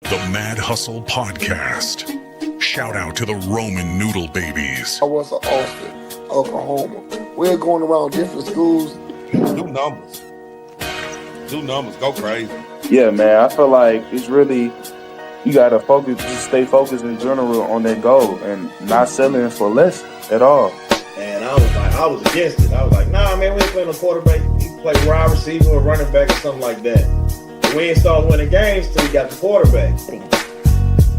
The Mad Hustle Podcast. Shout out to the Roman Noodle Babies. I was in Austin, Oklahoma. We're going around different schools. Do numbers. Go crazy. Yeah, man. I feel like it's really, you got to focus, just stay focused in general on that goal and not settling for less at all. And I was against it. I was like, nah, man, we ain't playing a quarterback. You can play wide receiver or running back or something like that. But we ain't started winning games till we got the quarterback.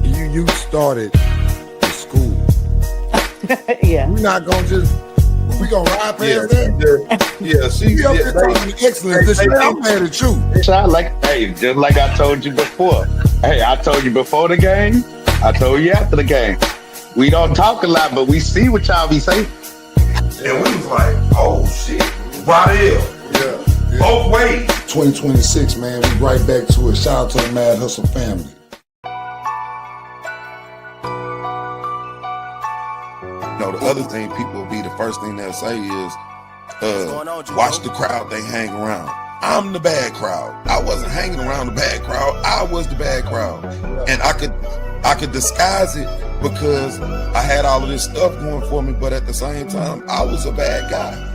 You started the school. Yeah. We're not going to we going to ride past that? She up there talking excellence this year. I'm mad at you. Just like I told you before. Hey, I told you before the game. I told you after the game. We don't talk a lot, but we see what y'all be saying. And we was like, oh shit, why hell? Yeah. Both ways. 2026, man. We right back to it. Shout out to the Mad Hustle family. No, the other thing people will be the first thing they'll say is, watch the crowd they hang around. I'm the bad crowd. I wasn't hanging around the bad crowd. I was the bad crowd. And I could disguise it because I had all of this stuff going for me, but at the same time, I was a bad guy.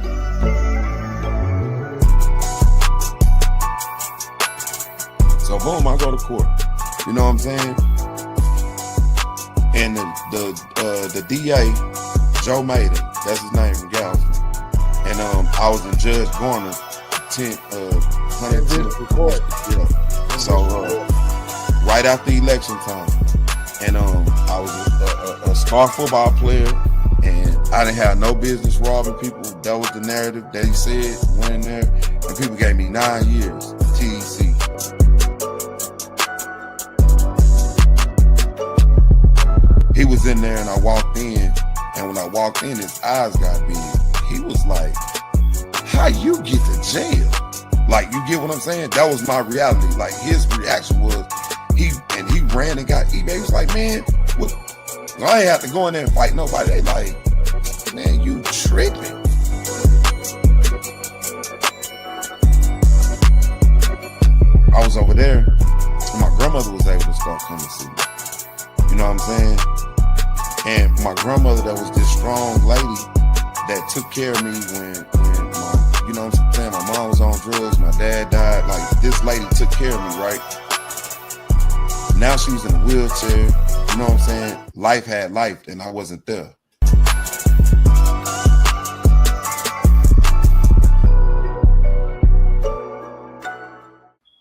So boom, I go to court. You know what I'm saying? And the DA, Joe Maiden, that's his name from Galveston. And I was in Judge Garner's 110th court. Yeah. So right after election time, and I was a star football player, and I didn't have no business robbing people. That was the narrative that he said went in there, and people gave me 9 years TEC. He was in there, and I walked in, and when I walked in, his eyes got big. He was like, how you get to jail? Like, you get what I'm saying? That was my reality. Like, his reaction was, he ran and got eBay. He was like, man, what? I ain't have to go in there and fight nobody. They like, man, you tripping. I was over there, and my grandmother was able to start coming to see me. You know what I'm saying? And my grandmother, that was this strong lady that took care of me when my, you know what I'm saying, my mom was on drugs, my dad died. Like, this lady took care of me, right? Now she was in a wheelchair. You know what I'm saying? Life had life, and I wasn't there.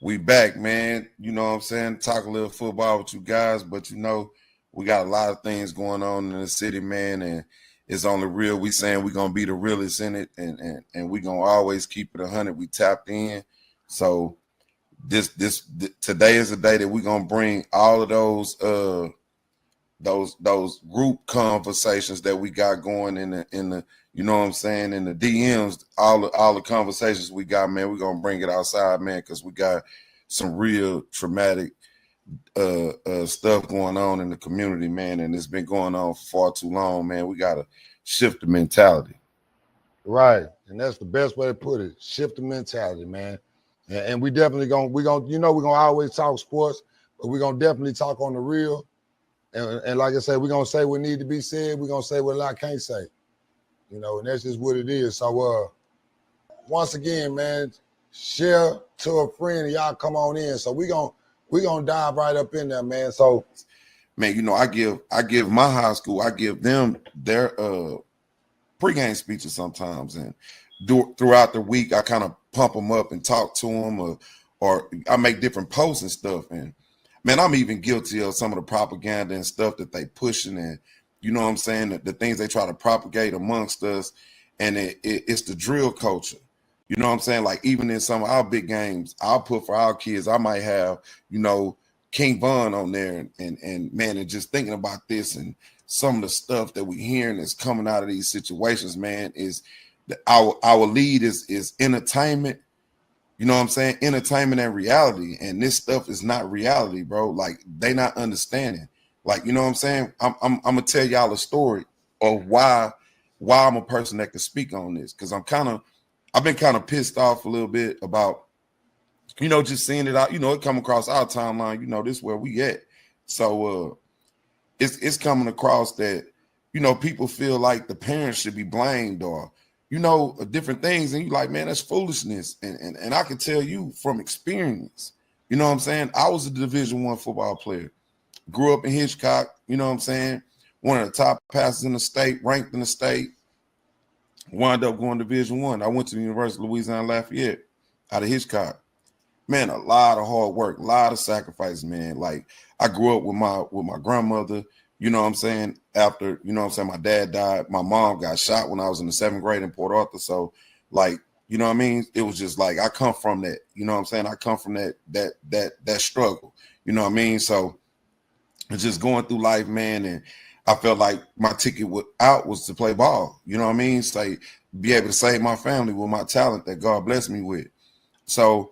We back, man. You know what I'm saying? Talk a little football with you guys, but you know, we got a lot of things going on in the city, man, and it's only real. We saying we're going to be the realest in it, and we're going to always keep it 100. We tapped in. So today is the day that we're going to bring all of those group conversations that we got going in the you know what I'm saying, in the DMs, all the conversations we got, man, we're going to bring it outside, man, because we got some real traumatic stuff going on in the community, man, and it's been going on for far too long, man. We got to shift the mentality. Right, and that's the best way to put it. Shift the mentality, man. And we definitely we're gonna always talk sports, but we're gonna definitely talk on the real. And like I said, we're gonna say what need to be said. We're gonna say what I can't say. You know, and that's just what it is. So once again, man, share to a friend and y'all come on in. So we're gonna dive right up in there, man. So man, you know, I give my high school, I give them their pregame speeches sometimes, and throughout the week I kind of pump them up and talk to them, or I make different posts and stuff. And man, I'm even guilty of some of the propaganda and stuff that they pushing, and you know what I'm saying, the things they try to propagate amongst us, and it's the drill culture. You know what I'm saying? Like, even in some of our big games, I'll put for our kids, I might have, you know, King Von on there, and man, and just thinking about this and some of the stuff that we hearing that's coming out of these situations, man, is that our lead is entertainment. You know what I'm saying? Entertainment and reality. And this stuff is not reality, bro. Like, they not understanding. Like, you know what I'm saying? I'm gonna tell y'all a story of why I'm a person that can speak on this, because I've been kind of pissed off a little bit about, you know, just seeing it out, you know, it come across our timeline, you know, this is where we at. So it's coming across that, you know, people feel like the parents should be blamed or, you know, different things. And you like, man, that's foolishness. And I can tell you from experience, you know what I'm saying? I was a Division I football player, grew up in Hitchcock, you know what I'm saying? One of the top passes in the state, ranked in the state, wound up going to Division I. I went to the University of Louisiana Lafayette out of Hitchcock. Man, a lot of hard work, a lot of sacrifices, man. Like I grew up with my grandmother, you know what I'm saying? After, you know what I'm saying, my dad died. My mom got shot when I was in the 7th grade in Port Arthur. So like, you know what I mean? It was just like I come from that, you know what I'm saying? I come from that struggle, you know what I mean? So it's just going through life, man, and I felt like my ticket out was to play ball, you know what I mean? So be able to save my family with my talent that God blessed me with. So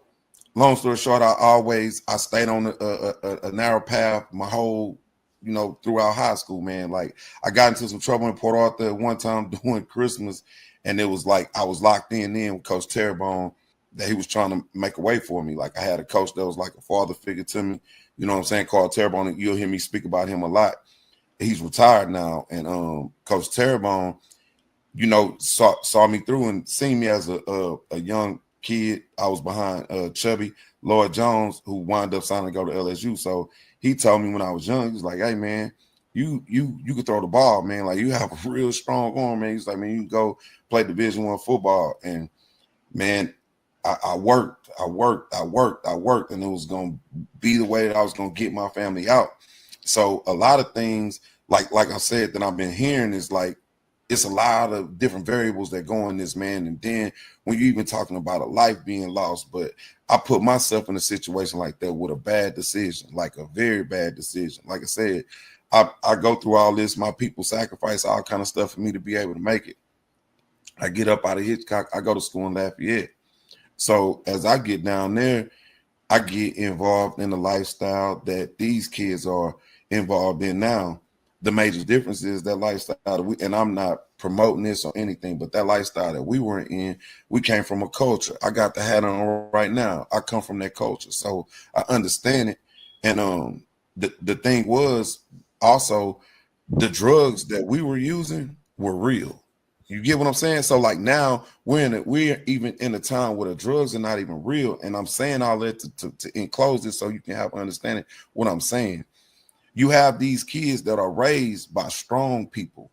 long story short, I stayed on a narrow path my whole, you know, throughout high school, man. Like I got into some trouble in Port Arthur at one time during Christmas, and it was like I was locked in then with Coach Terrebonne, that he was trying to make a way for me. Like I had a coach that was like a father figure to me, you know what I'm saying, called Terrebonne, and you'll hear me speak about him a lot. He's retired now, and Coach Terrebonne, you know, saw me through and seen me as a young kid. I was behind Chubby Lloyd Jones, who wound up signing to go to LSU. So he told me when I was young, he was like, "Hey man, you can throw the ball, man. Like you have a real strong arm, man." He's like, "Man, you can go play Division I football." And man, I worked, and it was gonna be the way that I was gonna get my family out. So a lot of things, like I said, that I've been hearing is like it's a lot of different variables that go in this, man. And then when you're even talking about a life being lost, but I put myself in a situation like that with a bad decision, like a very bad decision. Like I said, I go through all this, my people sacrifice all kind of stuff for me to be able to make it. I get up out of Hitchcock, I go to school in Lafayette. So as I get down there, I get involved in the lifestyle that these kids are involved in now. The major difference is that lifestyle that and I'm not promoting this or anything, but that lifestyle that we were in, we came from a culture. I got the hat on right now. I come from that culture, so I understand it. And the thing was also the drugs that we were using were real. You get what I'm saying? So like now we're even in a time where the drugs are not even real. And I'm saying all that to enclose this so you can have understanding what I'm saying. You have these kids that are raised by strong people.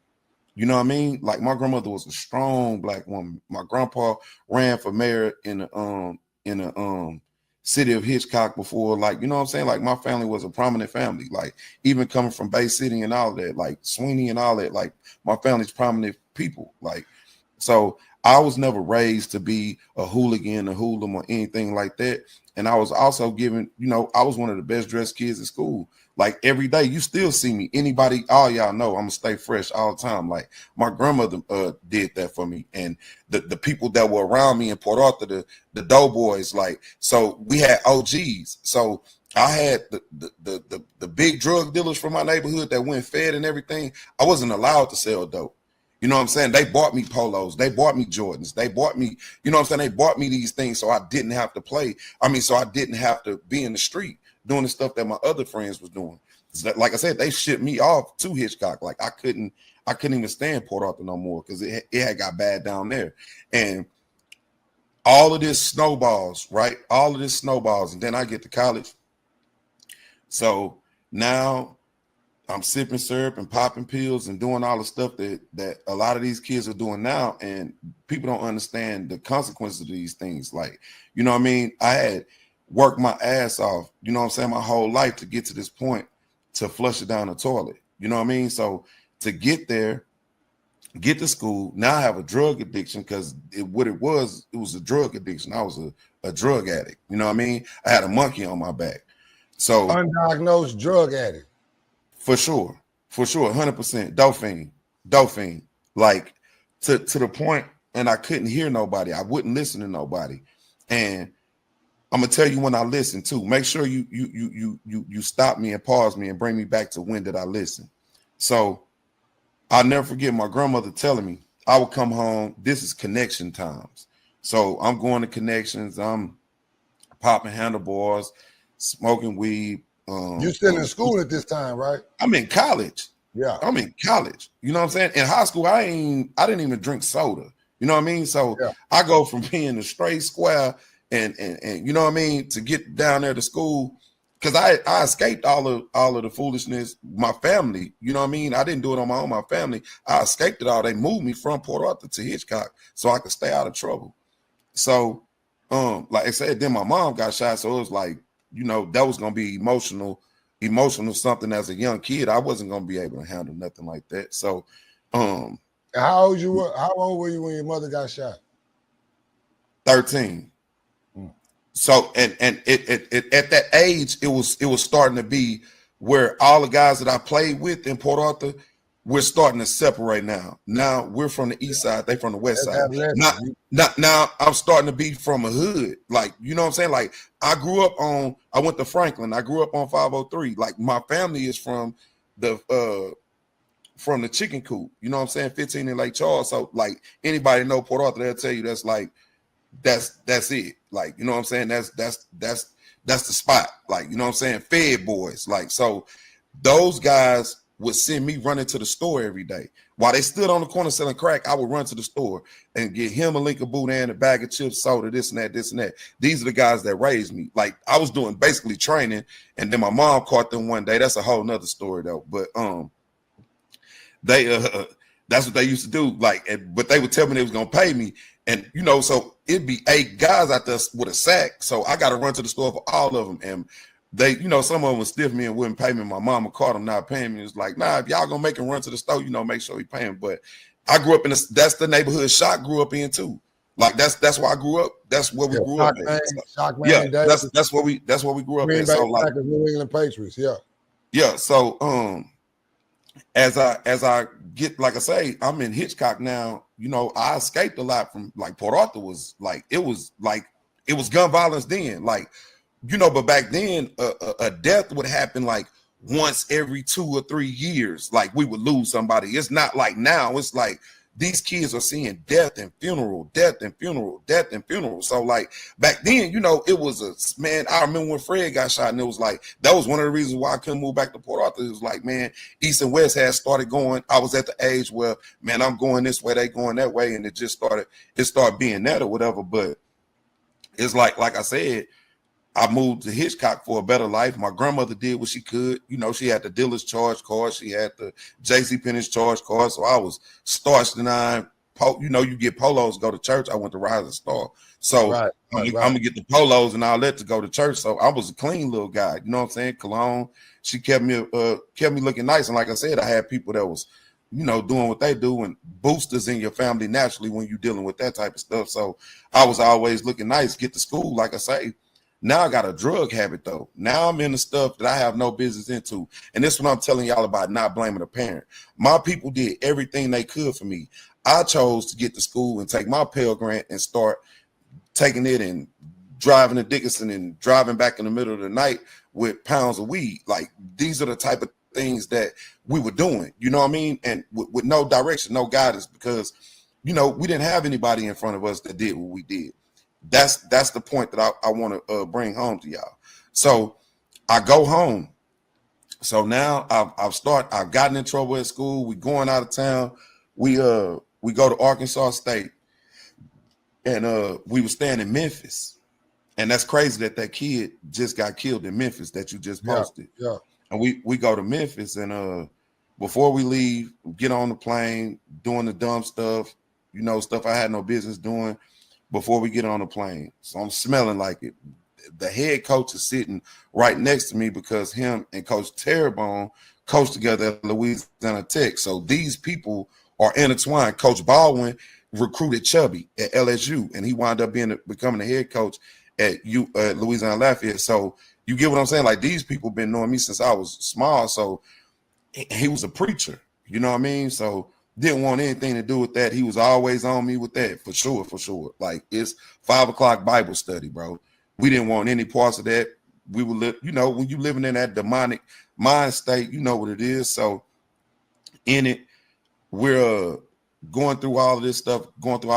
You know what I mean? Like my grandmother was a strong Black woman. My grandpa ran for mayor in the city of Hitchcock before. Like, you know what I'm saying? Like my family was a prominent family. Like even coming from Bay City and all that, like Sweeney and all that, like my family's prominent people. Like, so I was never raised to be a hooligan, a hoodlum, or anything like that. And I was also given, you know, I was one of the best dressed kids at school. Like every day, you still see me. Anybody, all y'all know, I'm gonna stay fresh all the time. Like my grandmother did that for me, and the people that were around me in Port Arthur, the doughboys. Like, so we had OGs. So I had the big drug dealers from my neighborhood that went fed and everything. I wasn't allowed to sell dope. You know what I'm saying? They bought me polos. They bought me Jordans. They bought me, you know what I'm saying? They bought me these things so I didn't have to play. So I didn't have to be in the street doing the stuff that my other friends was doing. Like I said, they shipped me off to Hitchcock. Like I couldn't even stay in Port Arthur no more because it had got bad down there. And all of this snowballs, right? All of this snowballs. And then I get to college. So now I'm sipping syrup and popping pills and doing all the stuff that a lot of these kids are doing now. And people don't understand the consequences of these things. Like, you know what I mean? I had worked my ass off, you know what I'm saying, my whole life to get to this point to flush it down the toilet. You know what I mean? So to get there, get to school, now I have a drug addiction because it was a drug addiction. I was a drug addict. You know what I mean? I had a monkey on my back. So undiagnosed drug addict. For sure, 100%. Dope fiend. Like to the point, and I couldn't hear nobody. I wouldn't listen to nobody. And I'm gonna tell you when I listen too. Make sure you stop me and pause me and bring me back to when did I listen. So I'll never forget my grandmother telling me I would come home. This is connection times. So I'm going to connections. I'm popping handlebars, smoking weed, You still in school at this time, right? I'm in college. Yeah. I'm in college. You know what I'm saying? In high school, I didn't even drink soda. You know what I mean? So Yeah. I go from being a straight square and you know what I mean, to get down there to school, because I escaped all of the foolishness. My family, you know what I mean? I didn't do it on my own. My family, I escaped it all. They moved me from Port Arthur to Hitchcock so I could stay out of trouble. So, like I said, then my mom got shot. So it was like, you know, that was gonna be emotional something as a young kid. I wasn't gonna be able to handle nothing like that. So, How old were you when your mother got shot? 13. So and it at that age, it was starting to be where all the guys that I played with in Port Arthur, we're starting to separate now. Now we're from the east side, they from the west side. Now I'm starting to be from a hood. Like, you know what I'm saying? Like, I went to Franklin. I grew up on 503. Like, my family is from the chicken coop. You know what I'm saying? 15 in Lake Charles. So, like, anybody know Port Arthur, they'll tell you that's like, that's it. Like, you know what I'm saying? That's the spot. Like, you know what I'm saying? Fed boys. Like, so those guys would send me running to the store every day. While they stood on the corner selling crack, I would run to the store and get him a Lincoln Boudin, a bag of chips, soda, this and that, this and that. These are the guys that raised me. Like, I was doing basically training, and then my mom caught them one day. That's a whole nother story though. But they that's what they used to do. Like, but they would tell me they was gonna pay me. And, you know, so it'd be 8 guys out there with a sack. So I got to run to the store for all of them. And they, you know, some of them would stiff me and wouldn't pay me. My mama caught them not paying me. It was like, nah, if y'all going to make him run to the store, you know, make sure he pay him. But I grew up that's the neighborhood Shock grew up in too. Like, that's where I grew up. That's where we grew up in. Yeah, that's what we grew up in. So, like, New England Patriots, yeah. Yeah, so as I get, like I say, I'm in Hitchcock now. You know, I escaped a lot from, like, Port Arthur was like, it was gun violence then, like, you know, but back then a death would happen like once every 2 or 3 years. Like, we would lose somebody. It's not like now. It's like these kids are seeing death and funeral, death and funeral, death and funeral. So, like, back then, you know, it was I remember when Fred got shot, and it was like, that was one of the reasons why I couldn't move back to Port Arthur. It was like, man, East and West had started going. I was at the age where, man, I'm going this way, they going that way. And it started being that or whatever. But it's like I said, I moved to Hitchcock for a better life. My grandmother did what she could. You know, she had the dealer's charge card. She had the JCPenney's charge card. So I was starched and you know, you get polos, go to church. I went to Rising Star. So I'm going to get the polos and all that to go to church. So I was a clean little guy. You know what I'm saying? Cologne. She kept me looking nice. And like I said, I had people that was, you know, doing what they do, and boosters in your family naturally when you're dealing with that type of stuff. So I was always looking nice, get to school, like I say. Now I got a drug habit though. Now I'm in the stuff that I have no business into. And this is what I'm telling y'all about not blaming a parent. My people did everything they could for me. I chose to get to school and take my Pell Grant and start taking it and driving to Dickinson and driving back in the middle of the night with pounds of weed. Like, these are the type of things that we were doing, you know what I mean? And with no direction, no guidance, because, you know, we didn't have anybody in front of us that did what we did. That's the point that I want to bring home to y'all. So I go home. So now I've gotten in trouble at school. We going out of town. We go to Arkansas State, and we were staying in Memphis. And that's crazy that kid just got killed in Memphis that you just posted. Yeah. And we go to Memphis, and before we leave, get on the plane, doing the dumb stuff, you know, stuff I had no business doing. Before we get on the plane. So I'm smelling like it. The head coach is sitting right next to me because him and Coach Terrebonne coached together at Louisiana Tech. So these people are intertwined. Coach Baldwin recruited Chubby at LSU, and he wound up becoming the head coach at Louisiana Lafayette. So you get what I'm saying? Like, these people been knowing me since I was small. So he was a preacher, you know what I mean? So didn't want anything to do with that. He was always on me with that, for sure. Like, it's 5 o'clock Bible study, bro. We didn't want any parts of that. We would you know, when you living in that demonic mind state, you know what it is. So in it, we're going through all this stuff. I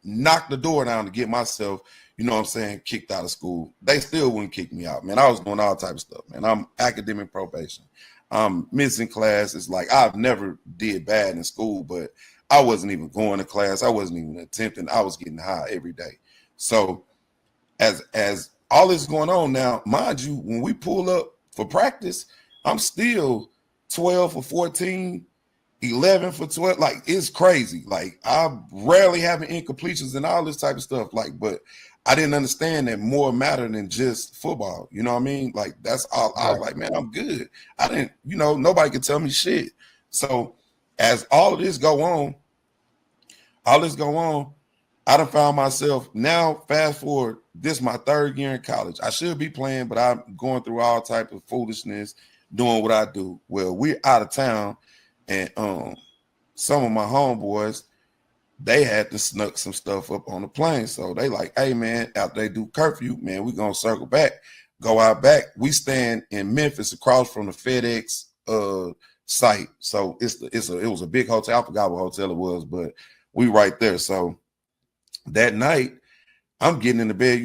knocked the door down to get myself, you know what I'm saying, kicked out of school. They still wouldn't kick me out, man. I was doing all type of stuff, man. I'm academic probation. I'm missing classes. Like, I've never did bad in school, but I wasn't even going to class. I wasn't even attempting. I was getting high every day. So as all this is going on now, mind you, when we pull up for practice, I'm still 12 for 14, 11 for 12. Like, it's crazy. Like, I'm rarely having incompletions and all this type of stuff. Like, but I didn't understand that more matter than just football. You know what I mean? Like, that's all. I was like, man, I'm good. I didn't, nobody could tell me shit. So as all of this go on, I done found myself now, fast forward, this is my third year in college. I should be playing, but I'm going through all type of foolishness, doing what I do. Well, we're out of town, and some of my homeboys, they had to snuck some stuff up on the plane. So they like, hey, man, after they do curfew, man, we're going to circle back, go out back. We stand in Memphis across from the FedEx site. So it was a big hotel. I forgot what hotel it was, but we right there. So that night, I'm getting in the bed.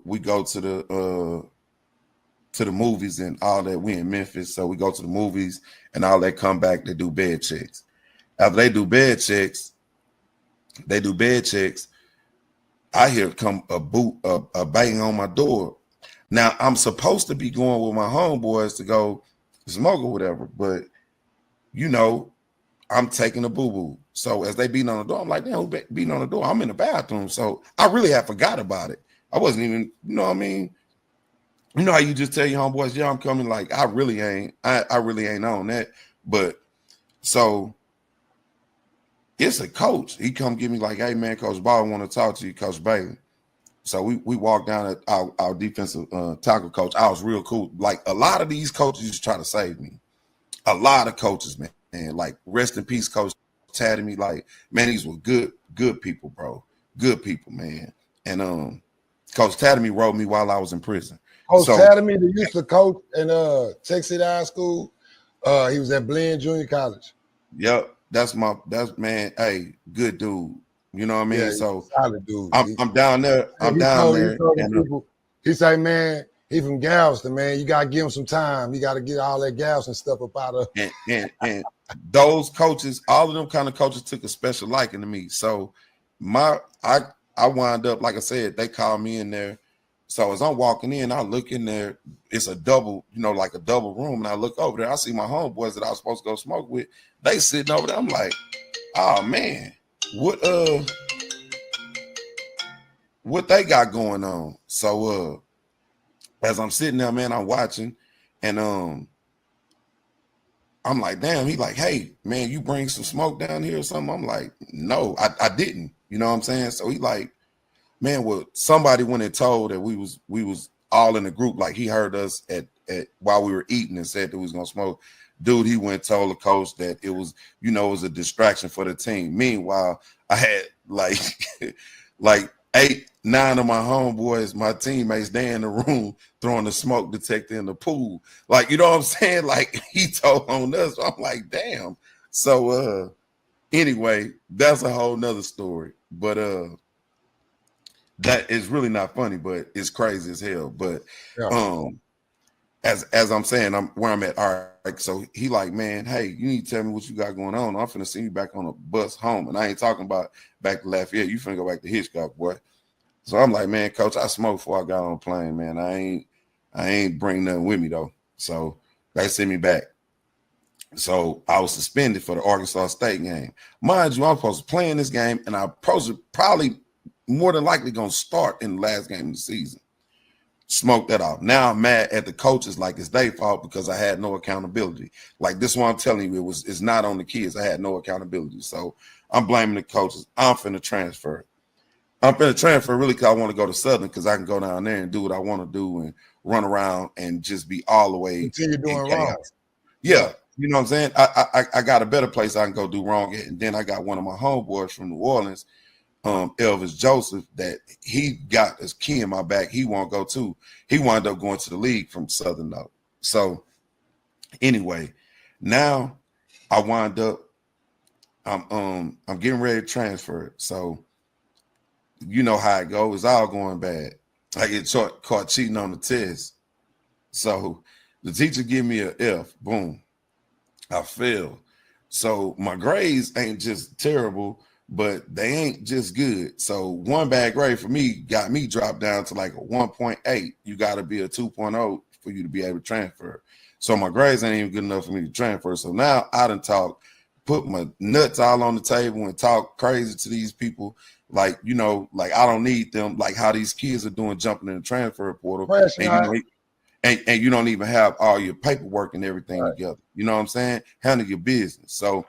We go to the movies and all that. We in Memphis, so we go to the movies and all that. Come back, they do bed checks. After they do bed checks, I hear come a bang on my door. Now I'm supposed to be going with my homeboys to go smoke or whatever, but I'm taking a boo-boo. So as they beating on the door, I'm like, damn, who beating on the door? I'm in the bathroom. So I really had forgot about it. I wasn't even, you know what I mean? You know how you just tell your homeboys, yeah, I'm coming. Like, I really ain't on that. But so it's a coach. He come get me like, hey, man, Coach Ball want to talk to you, Coach Bailey. So we walked down at our defensive tackle coach. I was real cool. Like, a lot of these coaches used to try to save me. A lot of coaches, man. And like, rest in peace, Coach Tatted me. Like, man, these were good people, bro. Good people, man. And Coach Tatted me wrote me while I was in prison. Coach Tatted me, that used to coach in Texas High School. He was at Blinn Junior College. Yep, that's man. Hey, good dude. You know what I mean? Yeah, so solid dude. I'm down there. He say, man, he from Galveston, man. You gotta give him some time. You gotta get all that Galveston stuff up out of. And those coaches, all of them kind of coaches took a special liking to me. So I wind up, like I said, they called me in there. So as I'm walking in, I look in there. It's a double, like a double room. And I look over there. I see my homeboys that I was supposed to go smoke with. They sitting over there. I'm like, oh man, what they got going on? So as I'm sitting there, man, I'm watching, and I'm like, damn. He like, hey, man, you bring some smoke down here or something? I'm like, no, I didn't. You know what I'm saying? So he like, man, well, somebody went and told that we was all in the group. Like, he heard us at while we were eating and said that we was gonna smoke. Dude, he went and told the coach that it was, it was a distraction for the team. Meanwhile, I had like 8, 9 of my homeboys, my teammates, they in the room throwing the smoke detector in the pool. Like, you know what I'm saying? Like, he told on us. I'm like, damn. So anyway, that's a whole nother story. But that is really not funny, but it's crazy as hell. But as I'm saying, I'm where I'm at. All right. So he like, man, hey, you need to tell me what you got going on. I'm finna see you back on a bus home. And I ain't talking about back to Lafayette. You finna go back to Hitchcock, boy. So I'm like, man, coach, I smoked before I got on the plane, man. I ain't bring nothing with me though. So they sent me back. So I was suspended for the Arkansas State game. Mind you, I'm supposed to play in this game, and I'm probably more than likely gonna start in the last game of the season. Smoke that off. Now I'm mad at the coaches like it's their fault because I had no accountability. Like, this one I'm telling you, it's not on the kids. I had no accountability. So I'm blaming the coaches. I'm finna transfer. Really because I want to go to Southern because I can go down there and do what I want to do and run around and just be all the way continue doing wrong. Yeah. You know what I'm saying? I got a better place I can go do wrong at. And then I got one of my homeboys from New Orleans, Elvis Joseph, that he got his key in my back. He won't go too. He wound up going to the league from Southern though. So anyway, now I wind up, I'm getting ready to transfer. So you know how it goes. It's all going bad. I get caught cheating on the test. So the teacher give me an F. Boom. I failed. So my grades ain't just terrible, but they ain't just good. So one bad grade for me got me dropped down to like a 1.8. You got to be a 2.0 for you to be able to transfer. So my grades ain't even good enough for me to transfer. So now I done put my nuts all on the table and talk crazy to these people. Like, you know, like I don't need them, like how these kids are doing, jumping in the transfer portal. And you don't even have all your paperwork and everything together. You know what I'm saying? Handle your business. So,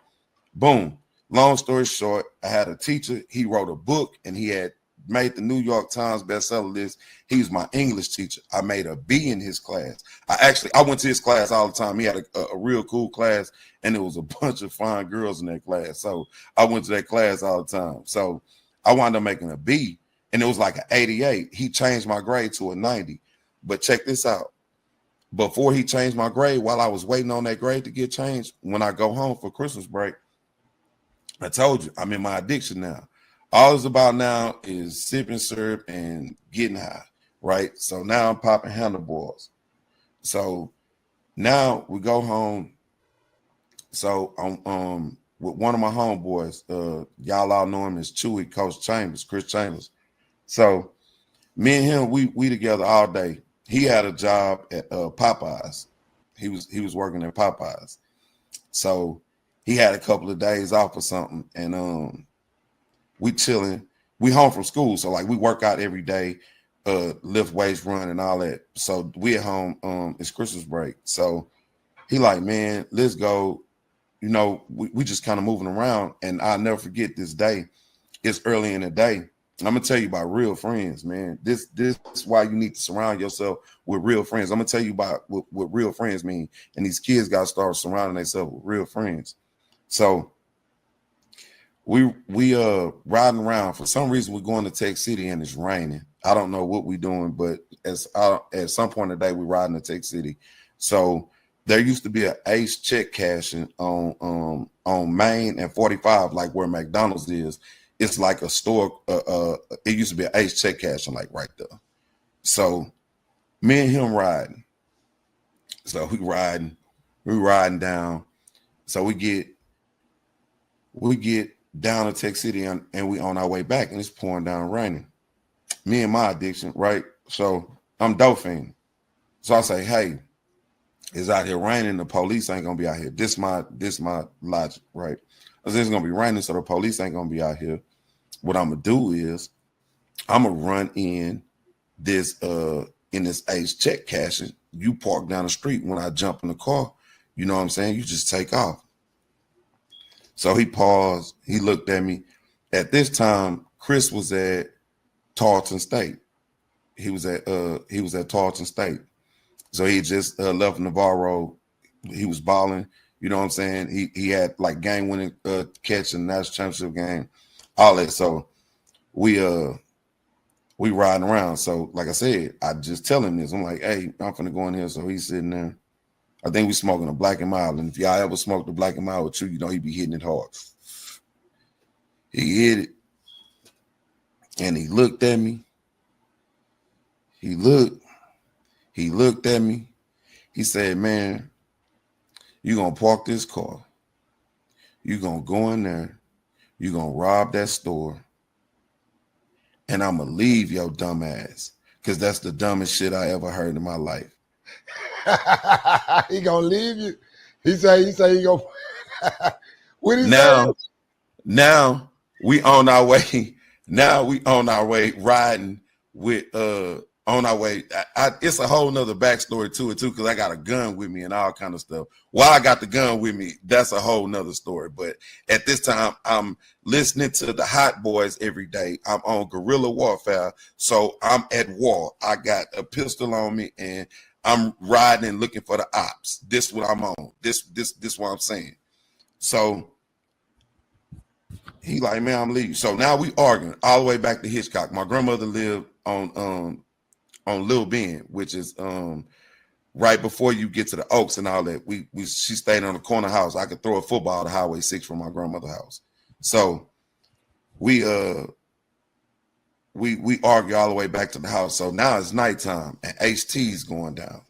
boom. Long story short, I had a teacher. He wrote a book and he had made the New York Times bestseller list. He was my English teacher. I made a B in his class. I went to his class all the time. He had a real cool class, and there was a bunch of fine girls in that class. So I went to that class all the time. So I wound up making a B, and it was like an 88. He changed my grade to a 90. But check this out. Before he changed my grade, while I was waiting on that grade to get changed, when I go home for Christmas break, I told you, I'm in my addiction now. All it's about now is sipping syrup and getting high, right? So now I'm popping handlebars. So now we go home. So I'm with one of my homeboys. Y'all all know him as Chewy, Coach Chambers, Chris Chambers. So me and him, we together all day. He had a job at Popeyes. He was working at Popeyes. So he had a couple of days off or something, and we chilling. We home from school, so like we work out every day, lift weights, run, and all that. So we at home. It's Christmas break, so he like, man, let's go. You know, we just kind of moving around, and I'll never forget this day. It's early in the day. I'm gonna tell you about real friends, man. This is why you need to surround yourself with real friends. I'm gonna tell you about what real friends mean, and these kids got to start surrounding themselves with real friends. So we riding around. For some reason, we're going to Tech City and it's raining. I don't know what we're doing, but at some point in the day, we're riding to Tech City. So there used to be an Ace check cashing on Main and 45, like where McDonald's is. It's like a store. It used to be an Ace check cashing, like right there. So me and him riding. So we riding down. So we get down to Tech City and we on our way back, and it's pouring down raining. Me and my addiction, right? So I'm doping. So I say, hey, it's out here raining. The police ain't gonna be out here. This my logic, right? I said, it's gonna be raining, so the police ain't gonna be out here. What I'm gonna do is I'm gonna run in this Ace check cashing. You park down the street. When I jump in the car, you know what I'm saying? You just take off. So he paused. He looked at me. At this time, Chris was at Tarleton State. He was at Tarleton State. So he just left Navarro. He was balling. You know what I'm saying? He had like game winning catch in the national championship game, all that. So we riding around. So like I said, I just tell him this. I'm like, hey, I'm finna go in here. So he's sitting there. I think we smoking a Black and Mild. And if y'all ever smoked a Black and Mild with you, you know he be hitting it hard. He hit it. And he looked at me. He looked at me. He said, man, you're going to park this car. You're going to go in there. You're going to rob that store. And I'm going to leave your dumb ass. Because that's the dumbest shit I ever heard in my life. He going to leave you? He say he going to. What he Now we on our way. Now we on our way riding with on our way. It's a whole nother backstory to it too, because I got a gun with me and all kind of stuff. Why I got the gun with me, that's a whole nother story. But at this time, I'm listening to the Hot Boys every day. I'm on guerrilla warfare, so I'm at war. I got a pistol on me and I'm riding and looking for the ops. This what I'm on. This what I'm saying. So he like, man, I'm leaving. So now we arguing all the way back to Hitchcock. My grandmother lived on Lil Bend, which is right before you get to the Oaks and all that. She stayed on the corner house. I could throw a football to Highway 6 from my grandmother's house. So we we argue all the way back to the house. So now it's nighttime and HT's going down.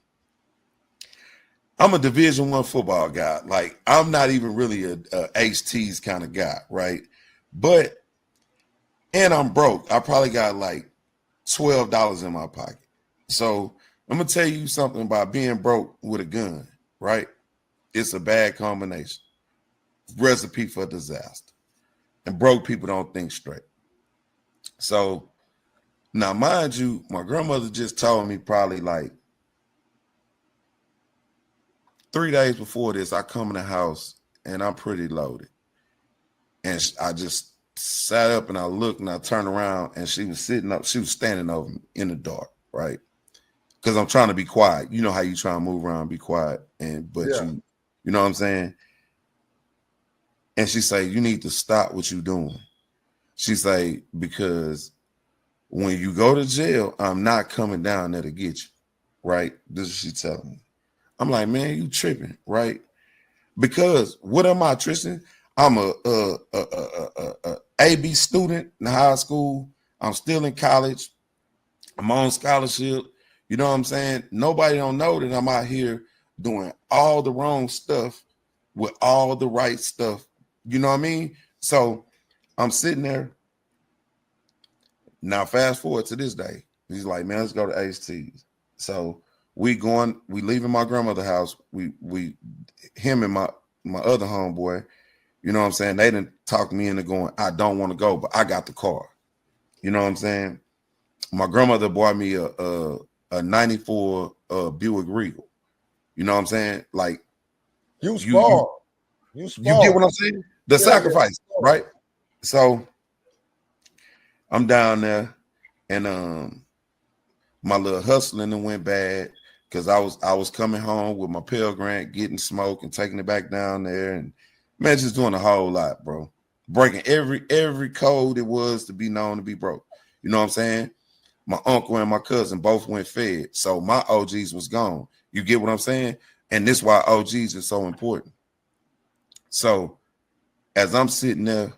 I'm a Division I football guy. Like, I'm not even really a HT's kind of guy, right? But, and I'm broke. I probably got like $12 in my pocket. So I'm going to tell you something about being broke with a gun, right? It's a bad combination. Recipe for disaster. And broke people don't think straight. So now, mind you, my grandmother just told me probably like 3 days before this, I come in the house and I'm pretty loaded. And I just sat up and I looked and I turned around and she was sitting up. She was standing over me in the dark, right? Because I'm trying to be quiet. You know how you try to move around, be quiet. But you know what I'm saying? And she say, you need to stop what you're doing. She say, because when you go to jail, I'm not coming down there to get you, right? This is what she telling me. I'm like, man, you tripping, right? Because what am I, Tristan? I'm a AB student in high school. I'm still in college. I'm on scholarship. You know what I'm saying? Nobody don't know that I'm out here doing all the wrong stuff with all the right stuff. You know what I mean? So I'm sitting there. Now, fast forward to this day. He's like, man, let's go to HT's. So we leaving my grandmother's house. Him and my other homeboy, you know what I'm saying? They didn't talk me into going, I don't want to go, but I got the car. You know what I'm saying? My grandmother bought me a 94 Buick Regal. You know what I'm saying? Like, You get what I'm saying? The sacrifice, right? So I'm down there and my little hustling and went bad because I was coming home with my Pell Grant, getting smoke and taking it back down there, and man, just doing a whole lot, bro. Breaking every code it was to be known to be broke. You know what I'm saying? My uncle and my cousin both went fed, so my OGs was gone. You get what I'm saying? And this is why OGs are so important. So as I'm sitting there,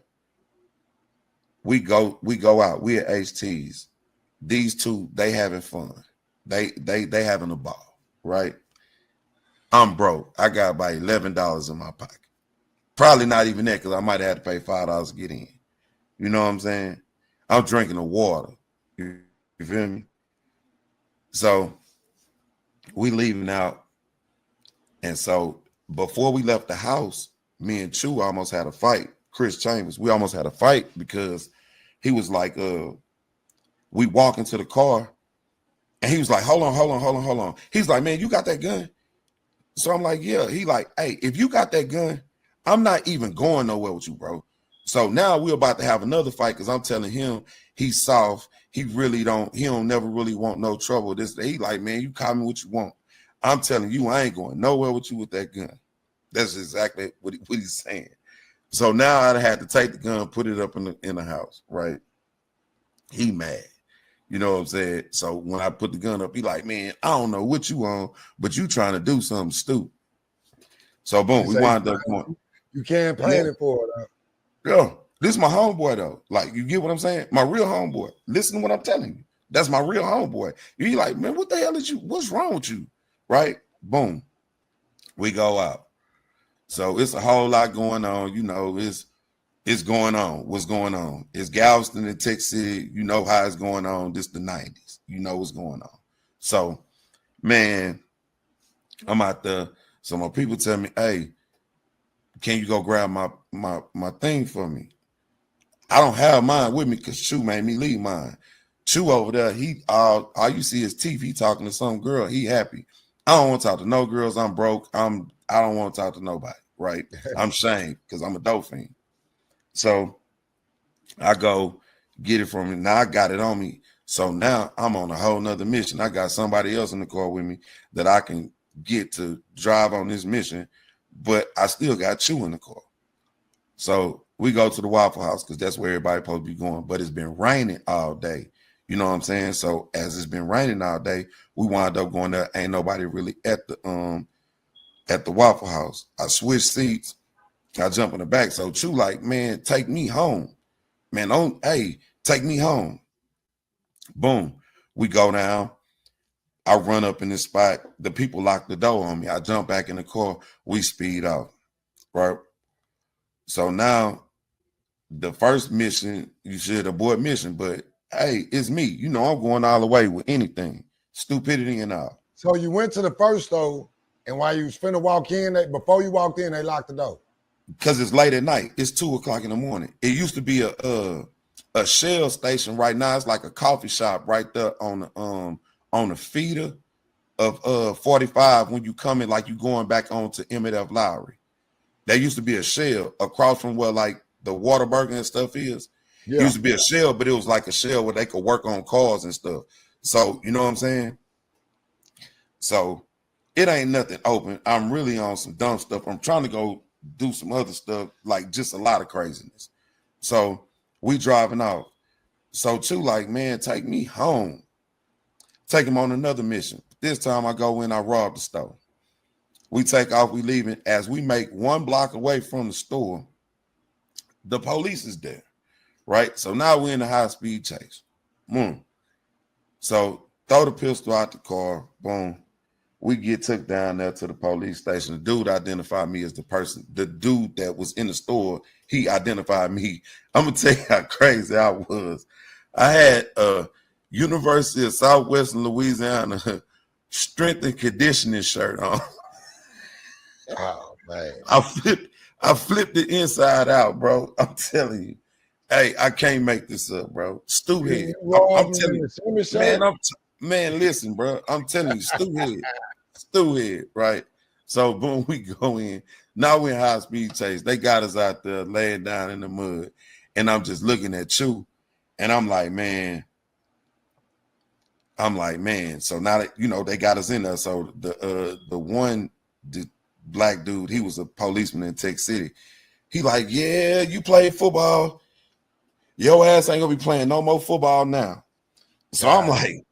we go out. We at HT's. These two, they having fun. They having a ball, right? I'm broke. I got about $11 in my pocket. Probably not even that because I might have had to pay $5 to get in. You know what I'm saying? I'm drinking the water. You feel me? So we leaving out. And so before we left the house, me and Chew almost had a fight. Chris Chambers, we almost had a fight because he was like, we walk into the car and he was like, hold on. He's like, man, you got that gun? So I'm like, yeah. He like, hey, if you got that gun, I'm not even going nowhere with you, bro. So now we're about to have another fight because I'm telling him he's soft. He don't never really want no trouble. He like, man, you call me what you want. I'm telling you, I ain't going nowhere with you with that gun. That's exactly what he's saying. So now I had to take the gun, put it up in the house, right? He mad. You know what I'm saying? So when I put the gun up, he like, man, I don't know what you on, but you trying to do something stupid. So boom, we wound up going. You campaigning for it. Yeah, this is my homeboy though. Like, you get what I'm saying? My real homeboy. Listen to what I'm telling you. That's my real homeboy. You like, man, what the hell what's wrong with you? Right? Boom. We go out. So it's a whole lot going on. You know, it's going on. What's going on? It's Galveston and Texas City. You know how it's going on. This the 90s. You know what's going on. So, man, I'm out there. So my people tell me, hey, can you go grab my thing for me? I don't have mine with me because Chew made me leave mine. Chew over there, all you see is teeth. He talking to some girl. He happy. I don't want to talk to no girls. I'm broke. I don't want to talk to nobody, right? I'm shamed because I'm a dope fiend. So I go get it from him. Now I got it on me. So now I'm on a whole nother mission. I got somebody else in the car with me that I can get to drive on this mission, but I still got Chew in the car. So we go to the Waffle House because that's where everybody supposed to be going. But it's been raining all day. You know what I'm saying? So as it's been raining all day, we wound up going there. Ain't nobody really at the Waffle House. I switched seats. I jump in the back. So Chew like, man, take me home. Man, take me home. Boom. We go down. I run up in this spot. The people lock the door on me. I jump back in the car. We speed off. Right. So now the first mission, you should abort mission, but hey, it's me. You know, I'm going all the way with anything. Stupidity and all. So you went to the first store, and while you was finna walk in, before you walked in, they locked the door. Because it's late at night. It's 2:00 in the morning. It used to be a Shell station. Right now, it's like a coffee shop right there on the feeder of 45 when you come in, like you going back on to Emmett F. Lowry. There used to be a Shell across from where like the Whataburger and stuff is. Yeah. It used to be a Shell, but it was like a Shell where they could work on cars and stuff. So, you know what I'm saying? So it ain't nothing open. I'm really on some dumb stuff. I'm trying to go do some other stuff, like just a lot of craziness. So we driving off. So Chew like, man, take me home. Take him on another mission. This time I go in, I rob the store. We take off, we leaving. As we make 1 block away from the store, the police is there, right? So now we're in a high-speed chase. Boom. So throw the pistol out the car, boom. We get took down there to the police station. The dude identified me as the person. The dude that was in the store, he identified me. I'm going to tell you how crazy I was. I had a University of Southwestern Louisiana strength and conditioning shirt on. Oh, man. I flipped it inside out, bro. I'm telling you. Hey, I can't make this up, bro. Stu head. I'm telling you. Man, listen, bro. I'm telling you, Stu head, right? So, boom, we go in. Now we're in high-speed chase. They got us out there laying down in the mud. And I'm just looking at Chew. And I'm like, man. So now that, you know, they got us in there. So the black dude, he was a policeman in Tech City. He like, yeah, you play football. Your ass ain't gonna be playing no more football now. So I'm like,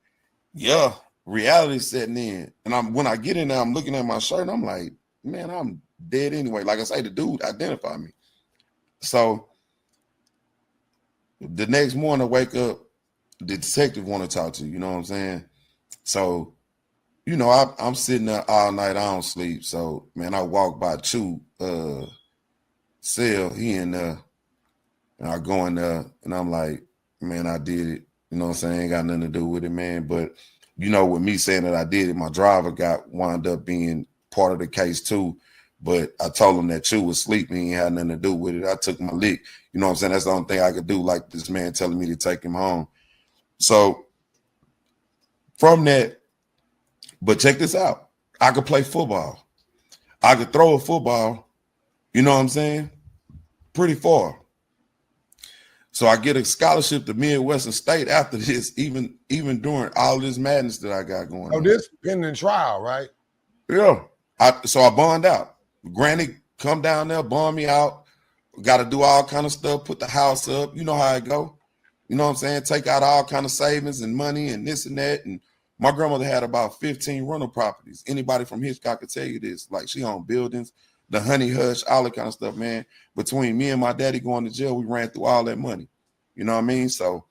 yeah, reality setting in. And when I get in there, I'm looking at my shirt and I'm like, man, I'm dead anyway. Like I say, the dude identified me. So the next morning I wake up, the detective want to talk to you, you know what I'm saying? So, you know, I'm sitting there all night, I don't sleep. So, man, I walk by Chew cell, he in there, and I go in there, and I'm like, man, I did it. You know what I'm saying? Ain't got nothing to do with it, man. But, you know, with me saying that I did it, my driver wound up being part of the case too. But I told him that Chew was asleep. He ain't had nothing to do with it. I took my lick. You know what I'm saying? That's the only thing I could do, like this man telling me to take him home. So from that, but check this out. I could play football. I could throw a football, you know what I'm saying? Pretty far. So I get a scholarship to Midwestern State after this, even during all this madness that I got going on. Oh, this pending trial, right? Yeah. So I bond out. Granny come down there, bond me out. Got to do all kind of stuff, put the house up. You know how it go. You know what I'm saying? Take out all kind of savings and money and this and that. And my grandmother had about 15 rental properties. Anybody from Hitchcock could tell you this. Like, she owned buildings, the Honey Hush, all that kind of stuff, man. Between me and my daddy going to jail, we ran through all that money. You know what I mean? So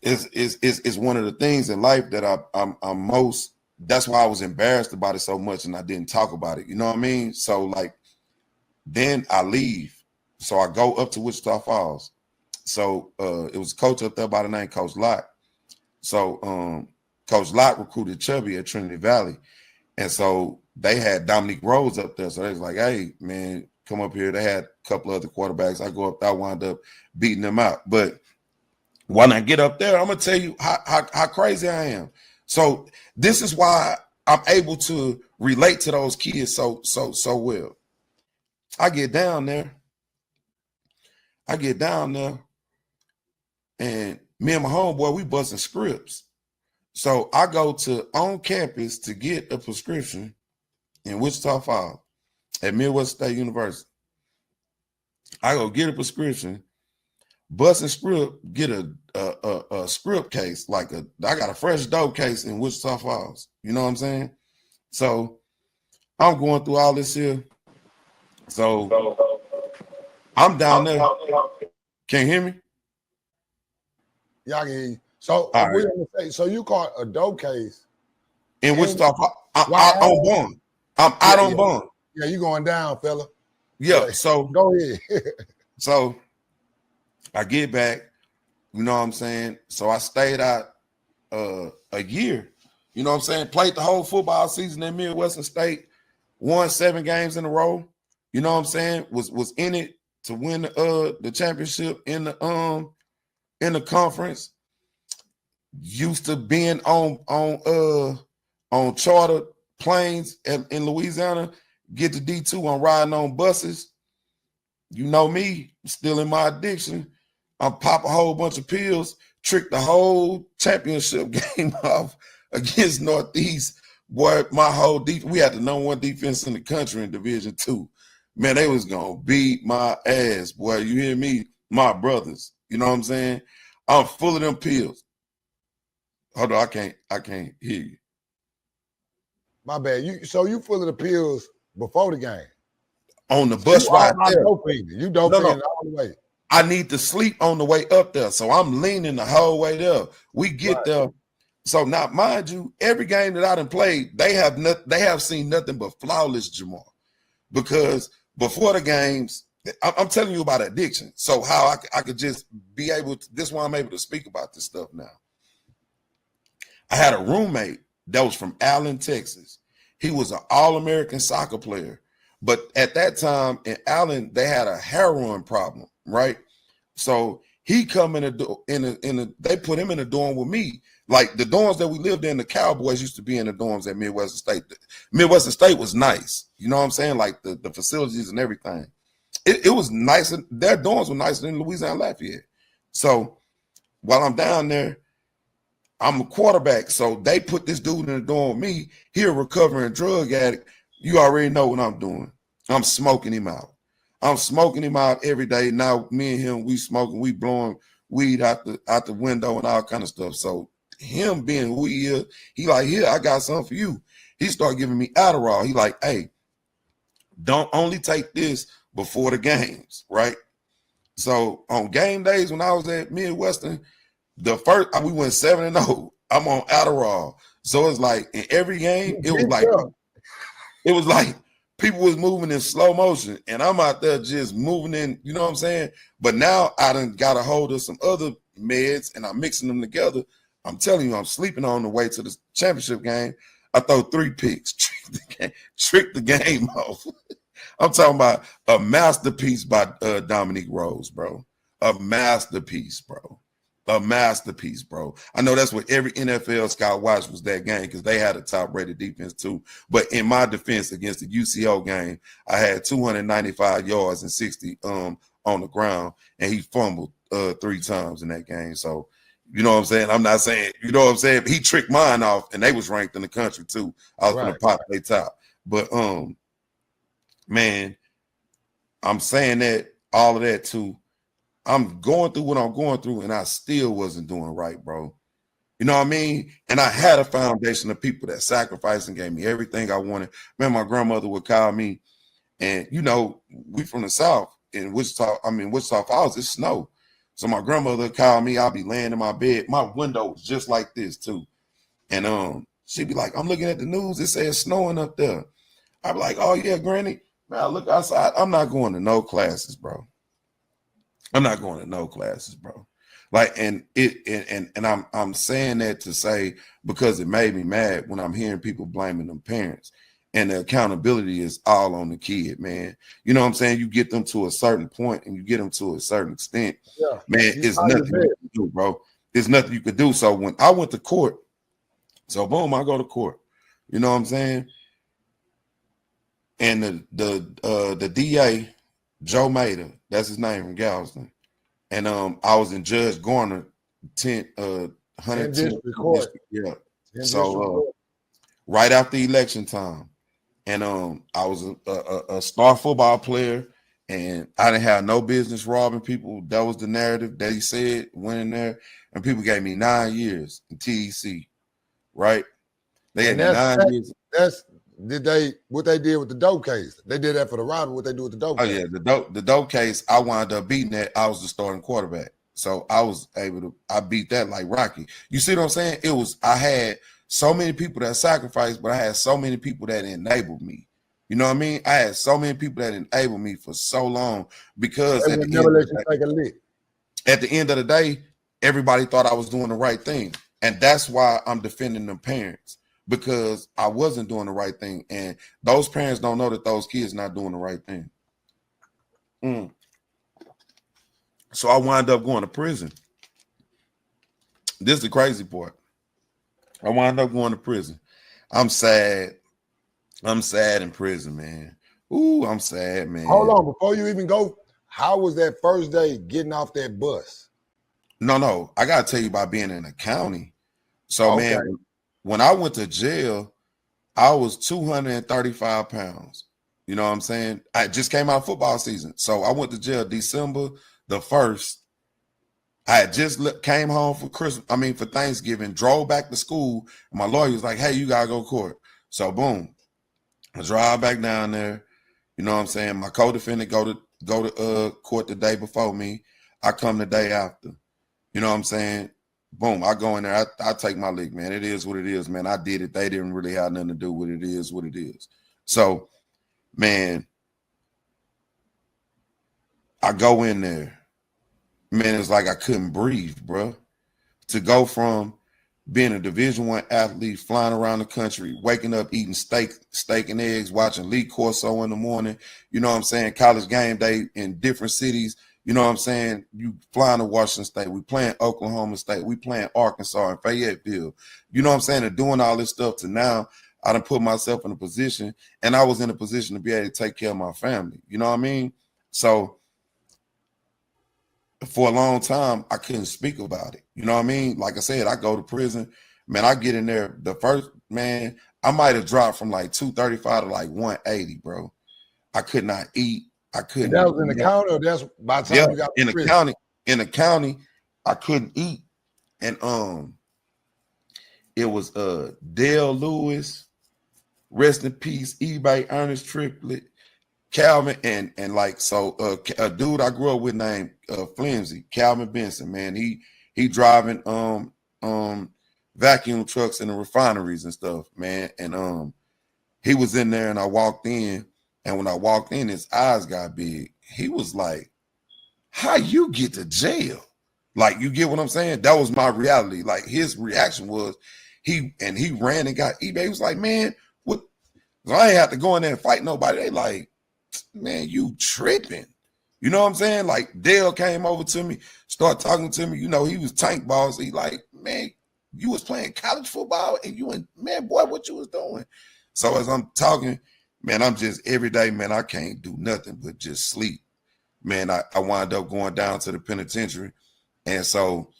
it's one of the things in life that I'm most, that's why I was embarrassed about it so much and I didn't talk about it. You know what I mean? So, like, then I leave. So I go up to Wichita Falls. So it was a coach up there by the name Coach Lott. So Coach Lott recruited Chubby at Trinity Valley. And so they had Dominique Rose up there. So they was like, hey, man, come up here. They had a couple other quarterbacks. I go up there, I wound up beating them out. But when I get up there, I'm going to tell you how crazy I am. So this is why I'm able to relate to those kids so well. I get down there. And me and my homeboy, we busting scripts. So I go to on campus to get a prescription in Wichita Falls at Midwest State University. I go get a prescription, bust a script, get a script case, I got a fresh dope case in Wichita Falls. You know what I'm saying? So I'm going through all this here. So I'm down there. Can you hear me? Yeah, I can hear you. So All we right. gonna say, so you caught a dope case. In Wichita, I'm Wow. on bond. I'm out on bond. Yeah, you going down, fella. Yeah. So go ahead. so I get back. You know what I'm saying? So I stayed out a year. You know what I'm saying? Played the whole football season at Midwestern State. Won 7 games in a row. You know what I'm saying? Was in it to win the championship in the conference. Used to being on charter planes in Louisiana, get to D2 on riding on buses. You know me, still in my addiction. I pop a whole bunch of pills, trick the whole championship game off against Northeast. Boy, my whole we had the number 1 defense in the country in Division 2. Man, they was gonna beat my ass, boy. You hear me? My brothers. You know what I'm saying? I'm full of them pills. Hold on, I can't hear you. My bad. You full of the pills before the game. On the bus ride there. You doping all the way. I need to sleep on the way up there. So I'm leaning the whole way there. We get there. So now, mind you, every game that I done played, they have seen nothing but flawless Jamar. Because before the games, I'm telling you about addiction. So how I could just be able to, this is why I'm able to speak about this stuff now. I had a roommate that was from Allen, Texas. He was an All-American soccer player. But at that time in Allen, they had a heroin problem, right? So he come in they put him in a dorm with me. Like the dorms that we lived in, the Cowboys used to be in the dorms at Midwestern State. Midwestern State was nice. You know what I'm saying? Like the facilities and everything. It was nice. Their dorms were nicer than Louisiana Lafayette. So while I'm down there, I'm a quarterback. So they put this dude in the dorm with me. He a recovering drug addict. You already know what I'm doing. I'm smoking him out. I'm smoking him out every day. Now me and him, we smoking, we blowing weed out the window and all kind of stuff. So him being who he is, he like, here, I got something for you. He started giving me Adderall. He like, hey, don't only take this before the games, right? So on game days when I was at Midwestern, we went 7-0. I'm on Adderall. So it's like in every game, it was like people was moving in slow motion and I'm out there just moving in, you know what I'm saying? But now I done got a hold of some other meds and I'm mixing them together. I'm telling you, I'm sleeping on the way to the championship game. I throw 3 picks, trick the game off. I'm talking about a masterpiece by Dominique Rose, bro. A masterpiece, bro. A masterpiece, bro. I know that's what every NFL scout watched was that game because they had a top-rated defense too. But in my defense against the UCO game, I had 295 yards and 60 on the ground, and he fumbled 3 times in that game. So, you know what I'm saying? I'm not saying, you know what I'm saying? He tricked mine off, and they was ranked in the country too. I was going to pop their top. But, man, I'm saying that, all of that too. I'm going through what I'm going through, and I still wasn't doing right, bro. You know what I mean? And I had a foundation of people that sacrificed and gave me everything I wanted. Man, my grandmother would call me, and, you know, we from the South, in Wichita Falls, it's snow. So my grandmother would call me, I'll be laying in my bed. My window was just like this, too. And she'd be like, I'm looking at the news. It says snowing up there. I'd be like, oh, yeah, Granny. Man, I look outside. I'm not going to no classes, bro. I'm not going to no classes, bro. Like, and I'm saying that to say, because it made me mad when I'm hearing people blaming them parents, and the accountability is all on the kid, man. You know what I'm saying? You get them to a certain point and you get them to a certain extent, man, it's nothing you can do, bro. There's nothing you could do. So when I went to court, so boom, I go to court. You know what I'm saying? And the DA, Joe Maida, that's his name, from Galveston. And I was in Judge Garner 110 district. Yeah. So right after election time. And I was a star football player, and I didn't have no business robbing people. That was the narrative that he said, went in there, and people gave me 9 years in TEC, right? They had 9 years. That's what they did with the dope case. They did that for the robbery. What they do with the dope case? Oh yeah, the dope case. I wound up beating that. I was the starting quarterback. So I beat that like Rocky. You see what I'm saying? I had so many people that sacrificed, but I had so many people that enabled me. You know what I mean? I had so many people that enabled me for so long because They would never let you take a lick. at the end of the day, everybody thought I was doing the right thing. And that's why I'm defending them parents, because I wasn't doing the right thing. And those parents don't know that those kids not doing the right thing. So I wound up going to prison. This is the crazy part. I wound up going to prison. I'm sad. I'm sad in prison, man. Ooh, I'm sad, man. Hold on, before you even go, how was that first day getting off that bus? No, I gotta tell you about being in the county. So, okay, man, when I went to jail, I was 235 pounds. You know what I'm saying? I just came out of football season. So I went to jail December the 1st. I had just came home for for Thanksgiving, drove back to school, and my lawyer was like, hey, you gotta go to court. So boom, I drive back down there. You know what I'm saying? My co-defendant go to court the day before me. I come the day after. You know what I'm saying? Boom, I go in there. I take my lick, man. It is what it is, man. I did it. They didn't really have nothing to do with it. It is what it is. So, man, I go in there. Man, it's like I couldn't breathe, bro. To go from being a Division I athlete, flying around the country, waking up, eating steak and eggs, watching Lee Corso in the morning, you know what I'm saying, college game day in different cities, you know what I'm saying, you flying to Washington State, we playing Oklahoma State, we playing Arkansas and Fayetteville, you know what I'm saying, and doing all this stuff to now, I done put myself in a position, and I was in a position to be able to take care of my family, you know what I mean? So, for a long time, I couldn't speak about it. You know what I mean? Like I said, I go to prison. Man, I get in there. The first, man, I might have dropped from like 235 to like 180, bro. I could not eat. I couldn't. That was in the county, or that's by the time you got in the county. In the county, I couldn't eat. And it was Dale Lewis, rest in peace, eBay Ernest Triplet, Calvin, and like so a dude I grew up with named Flimsy, Calvin Benson, man. He driving vacuum trucks in the refineries and stuff, man. And he was in there, and I walked in, and when I walked in, his eyes got big. He was like, how you get to jail? Like, you get what I'm saying? That was my reality. Like, his reaction was he ran and got eBay. He was like, man, what? So I ain't have to go in there and fight nobody. They like, man, you tripping. You know what I'm saying? Like, Dale came over to me, started talking to me. You know, he was tank balls. He like, man, you was playing college football and you went, man, boy, what you was doing? So as I'm talking, man, I'm just every day, man, I can't do nothing but just sleep. Man, I wind up going down to the penitentiary. And so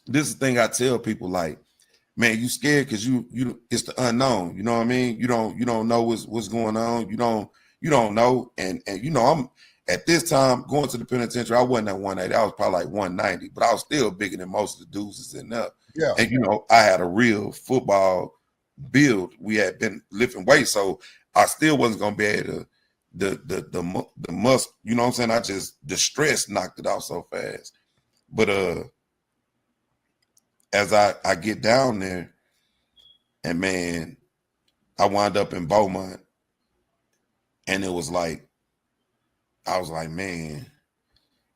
this is the thing I tell people, like, man, you scared because you it's the unknown. You know what I mean? You don't know what's going on. You don't know. And you know, I'm at this time going to the penitentiary, I wasn't at 180. I was probably like 190, but I was still bigger than most of the dudes that's in there. Yeah. And you know, I had a real football build. We had been lifting weights, so I still wasn't gonna be able to the muscle, you know what I'm saying? I just the stress knocked it off so fast. But as I get down there, and man, I wound up in Beaumont, and it was like, I was like, man,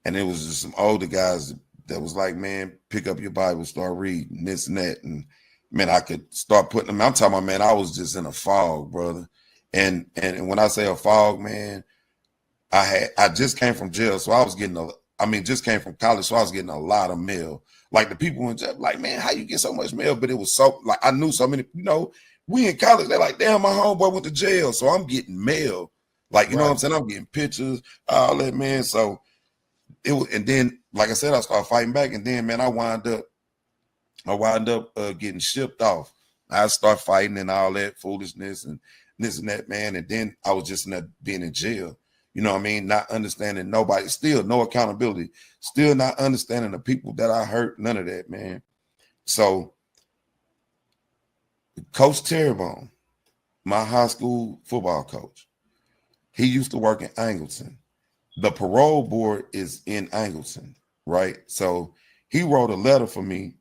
and it was just some older guys that was like, man, pick up your Bible, start reading this and that, and man, I could start putting them. I'm talking about, man, I was just in a fog, brother. And when I say a fog, man, I just came from jail, so I was getting just came from college, so I was getting a lot of mail. Like the people in jail, like, man, how you get so much mail? But it was so, like, I knew so many, you know, we in college, they're like, damn, my homeboy went to jail, so I'm getting mail. Like, you know what I'm saying? I'm getting pictures, all that, man. So it was, and then, like I said, I started fighting back, and then, man, I wind up getting shipped off. I start fighting and all that foolishness and this and that, man. And then I was just being in jail. You know what I mean? Not understanding nobody, still no accountability, still not understanding the people that I hurt, none of that, man. So Coach Terrebonne, my high school football coach, he used to work in Angleton. The parole board is in Angleton. right? So he wrote a letter for me.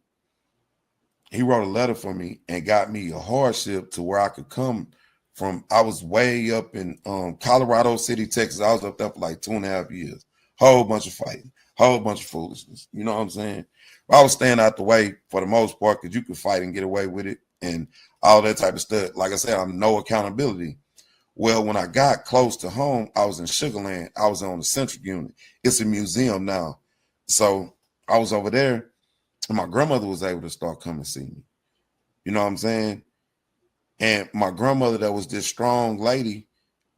He wrote a letter for me and got me a hardship to where I could come from. I was way up in Colorado City, Texas. I was up there for like 2.5 years. Whole bunch of fighting, whole bunch of foolishness. You know what I'm saying? I was staying out the way for the most part because you could fight and get away with it and all that type of stuff. Like I said, I'm no accountability. Well, when I got close to home, I was in Sugarland. I was on the Central Unit. It's a museum now. So I was over there, and my grandmother was able to start coming to see me. You know what I'm saying? And my grandmother, that was this strong lady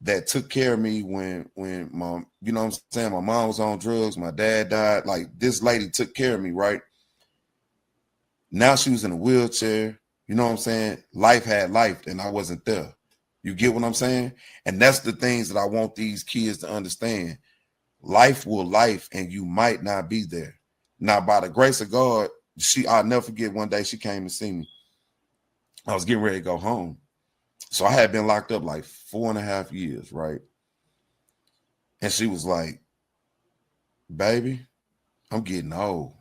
that took care of me when my, you know what I'm saying, my mom was on drugs, my dad died. Like, this lady took care of me, right? Now she was in a wheelchair. You know what I'm saying? Life had life, and I wasn't there. You get what I'm saying? And that's the things that I want these kids to understand. Life will life, and you might not be there. Now, by the grace of God, I'll never forget one day she came to see me. I was getting ready to go home. So I had been locked up like 4.5 years, right? And she was like, baby, I'm getting old.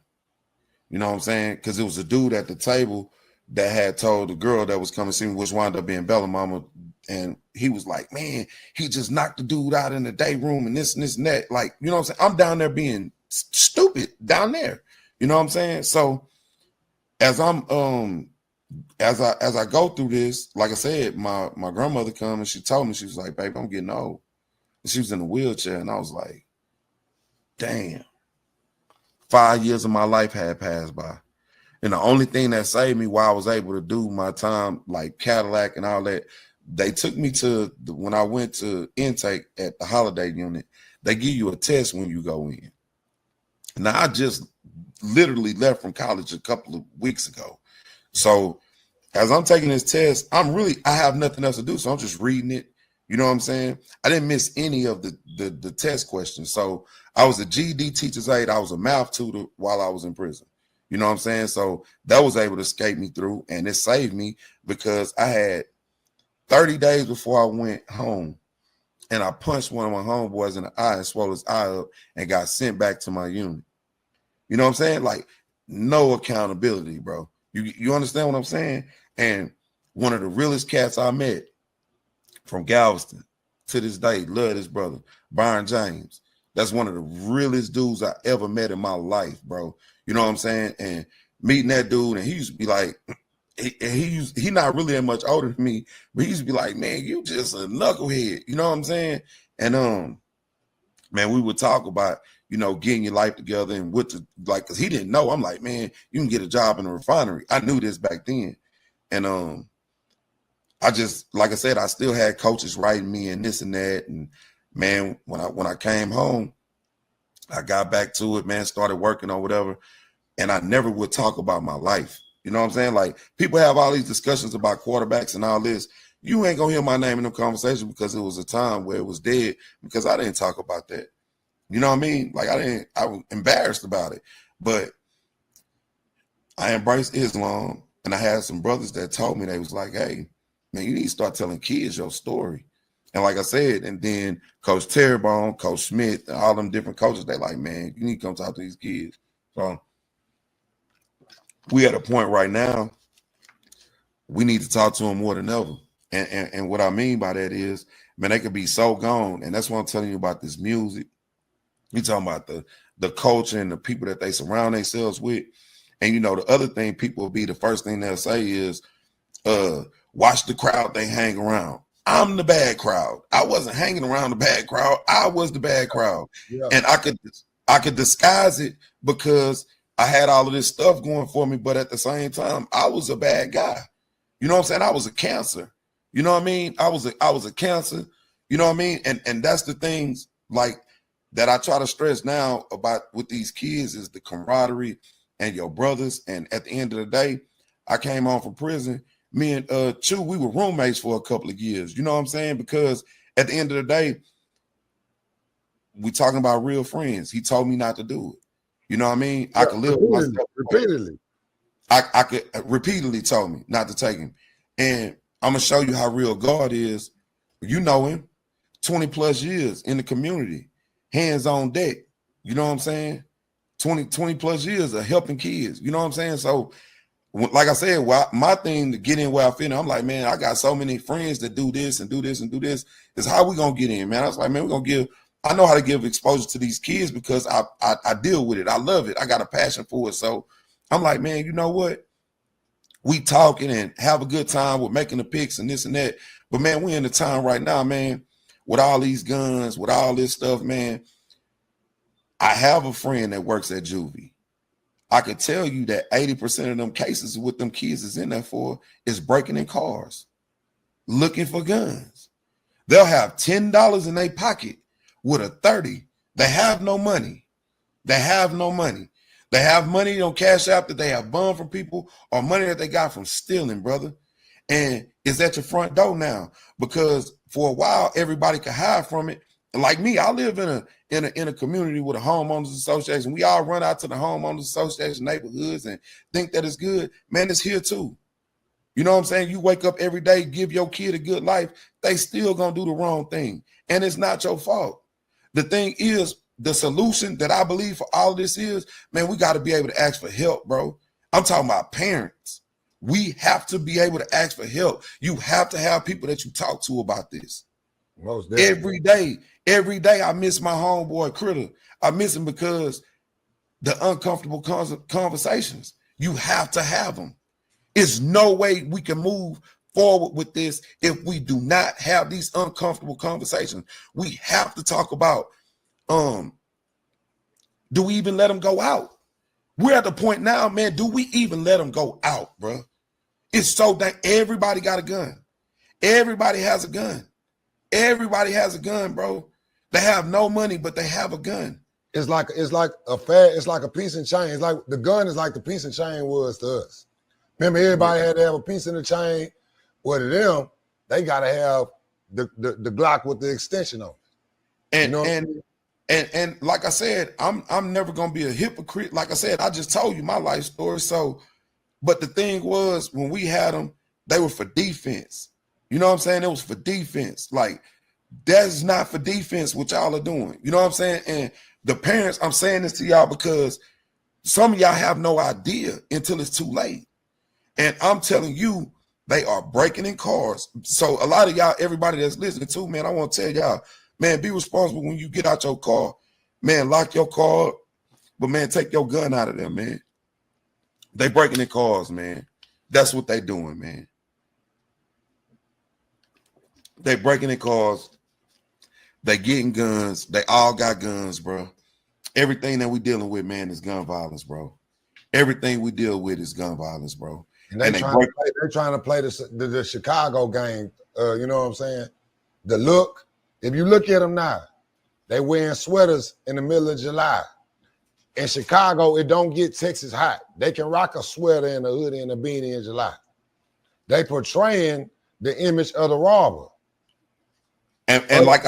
You know what I'm saying? Because it was a dude at the table that had told the girl that was coming to see me, which wound up being Bella Mama. And he was like, man, he just knocked the dude out in the day room and this and this and that. Like, you know what I'm saying? I'm down there being stupid down there. You know what I'm saying? So as I'm as I go through this, like I said, my grandmother come and she told me, she was like, baby, I'm getting old. And she was in a wheelchair. And I was like, damn. 5 years of my life had passed by. And the only thing that saved me while I was able to do my time, like Cadillac and all that, they took me to, when I went to intake at the Holiday Unit, they give you a test when you go in. Now, I just literally left from college a couple of weeks ago. So as I'm taking this test, I have nothing else to do. So I'm just reading it. You know what I'm saying? I didn't miss any of the test questions. So I was a GED teacher's aide. I was a math tutor while I was in prison. You know what I'm saying? So that was able to escape me through, and it saved me because I had 30 days before I went home, and I punched one of my homeboys in the eye and swelled his eye up and got sent back to my unit. You know what I'm saying? Like, no accountability, bro. You understand what I'm saying? And one of the realest cats I met from Galveston to this day, love this brother, Byron James. That's one of the realest dudes I ever met in my life, bro. You know what I'm saying? And meeting that dude, and he used to be like, he not really that much older than me, but he used to be like, man, you just a knucklehead. You know what I'm saying? And man, we would talk about, you know, getting your life together and what to, like, because he didn't know. I'm like, man, you can get a job in a refinery. I knew this back then. And I just, like I said, I still had coaches writing me and this and that. And man, when I came home, I got back to it, man, started working or whatever. And I never would talk about my life. You know what I'm saying? Like, people have all these discussions about quarterbacks and all this. You ain't gonna hear my name in the conversation because it was a time where it was dead, because I didn't talk about that. You know what I mean? Like, I was embarrassed about it. But I embraced Islam, and I had some brothers that told me, they was like, hey, man, you need to start telling kids your story. And like I said, and then Coach Terrebonne, Coach Smith, all them different coaches, they like, man, you need to come talk to these kids. So we at a point right now, we need to talk to them more than ever. And what I mean by that is, man, they could be so gone. And that's what I'm telling you about this music. You're talking about the culture and the people that they surround themselves with. And, you know, the other thing people will be, the first thing they'll say is, watch the crowd they hang around. I'm the bad crowd. I wasn't hanging around the bad crowd. I was the bad crowd. Yeah. And I could disguise it because I had all of this stuff going for me. But at the same time, I was a bad guy. You know what I'm saying? I was a cancer. You know what I mean? I was a cancer. You know what I mean? And that's the things like that I try to stress now about with these kids is the camaraderie and your brothers. And at the end of the day, I came home from prison. Me and Chu, we were roommates for a couple of years. You know what I'm saying? Because at the end of the day, we talking about real friends. He told me not to do it. You know what I mean? Yeah, I could live with myself. Repeatedly. I could repeatedly told me not to take him. And I'm going to show you how real God is. You know him, 20 plus years in the community, hands on deck. You know what I'm saying? 20 plus years of helping kids. You know what I'm saying? So, like I said, my thing to get in where I fit in, I'm like, man, I got so many friends that do this and do this and do this. Is how we gonna get in, man. I was like, man, we're gonna give. I know how to give exposure to these kids because I deal with it. I love it. I got a passion for it. So I'm like, man, you know what? We talking and have a good time. We're making the picks and this and that. But man, we in the time right now, man, with all these guns, with all this stuff, man. I have a friend that works at juvie. I could tell you that 80% of them cases with them kids is in there for is breaking in cars, looking for guns. They'll have $10 in their pocket with a 30. They have no money. They have no money. They have money on Cash App that they have burned from people or money that they got from stealing, brother. And it's at your front door now because for a while, everybody could hide from it. Like me, I live in a community with a homeowners association. We all run out to the homeowners association neighborhoods and think that it's good. Man, it's here too. You know what I'm saying? You wake up every day, give your kid a good life. They still gonna do the wrong thing. And it's not your fault. The thing is, the solution that I believe for all of this is, man, we got to be able to ask for help, bro. I'm talking about parents. We have to be able to ask for help. You have to have people that you talk to about this. Most definitely. Every day I miss my homeboy Critter. I miss him because the uncomfortable conversations, you have to have them. There's no way we can move forward with this if we do not have these uncomfortable conversations. We have to talk about, do we even let them go out? We're at the point now, man, do we even let them go out, bro? It's so that everybody got a gun. Everybody has a gun. Everybody has a gun, bro. They have no money, but they have a gun. It's like a piece and chain. It's like the gun is like the piece and chain was to us. Remember, everybody had to have a piece in the chain. Well, to them, they gotta have the Glock with the extension on it. And you know? and like I said, I'm never gonna be a hypocrite. Like I said, I just told you my life story. So, but the thing was, when we had them, they were for defense. You know what I'm saying? It was for defense. Like, that's not for defense what y'all are doing. You know what I'm saying? And the parents, I'm saying this to y'all because some of y'all have no idea until it's too late. And I'm telling you, they are breaking in cars. So a lot of y'all, everybody that's listening to, man, I want to tell y'all, man, be responsible when you get out your car. Man, lock your car up. But, man, take your gun out of there, man. They breaking in cars, man. That's what they doing, man. They breaking in cars. They getting guns. They all got guns, bro. Everything that we dealing with, man, is gun violence, bro. Everything we deal with is gun violence, bro. And they're trying to play the Chicago game. You know what I'm saying? The look. If you look at them now, they wearing sweaters in the middle of July. In Chicago, it don't get Texas hot. They can rock a sweater and a hoodie and a beanie in July. They portraying the image of the robber. And like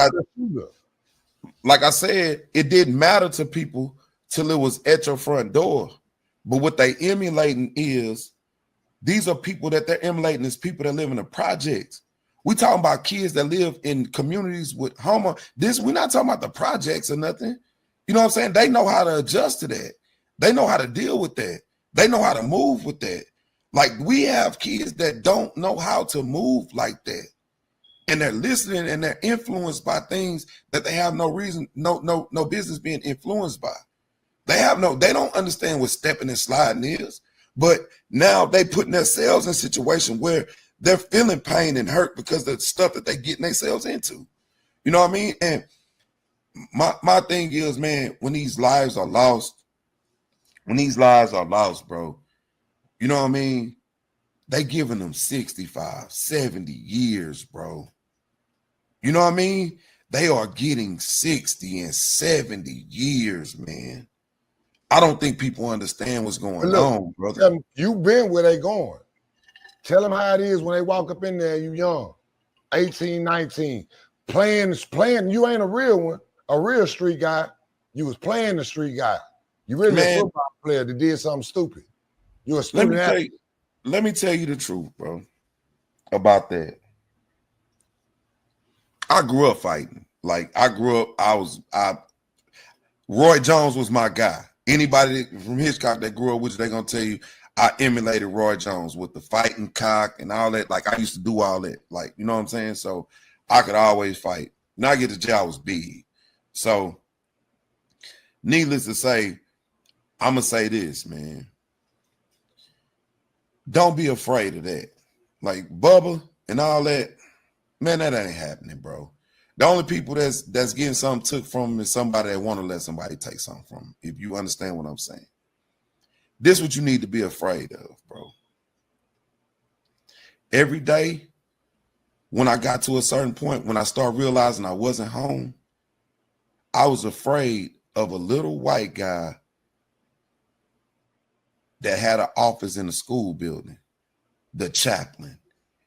I said, it didn't matter to people till it was at your front door. But what they emulating is, these are people that they're emulating is people that live in the projects. We talking about kids that live in communities with we're not talking about the projects or nothing. You know what I'm saying? They know how to adjust to that. They know how to deal with that. They know how to move with that. Like, we have kids that don't know how to move like that. And they're listening and they're influenced by things that they have no reason, no business being influenced by. They don't understand what stepping and sliding is. But now they putting themselves in a situation where they're feeling pain and hurt because of the stuff that they getting themselves into. You know what I mean? And my thing is, man, when these lives are lost, bro, you know what I mean? They giving them 65, 70 years, bro. You know what I mean? They are getting 60 and 70 years, man. I don't think people understand what's going on, brother. You've been where they going. Tell them how it is when they walk up in there, you young, 18, 19, playing. You ain't a real one, a real street guy. You was playing the street guy. You really a football player that did something stupid. You a student athlete. Let me tell you the truth, bro, about that. I grew up fighting. Like, Roy Jones was my guy. Anybody from Hitchcock that grew up with you, they're gonna tell you I emulated Roy Jones with the fighting cock and all that. Like I used to do all that. Like, you know what I'm saying? So I could always fight. Now I get to jail, I was big. So needless to say, I'm gonna say this, man. Don't be afraid of that. Like Bubba and all that, man, that ain't happening, bro. The only people that's getting something took from them is somebody that want to let somebody take something from them, if you understand what I'm saying. This is what you need to be afraid of, bro. Every day, when I got to a certain point, when I started realizing I wasn't home, I was afraid of a little white guy that had an office in a school building, the chaplain.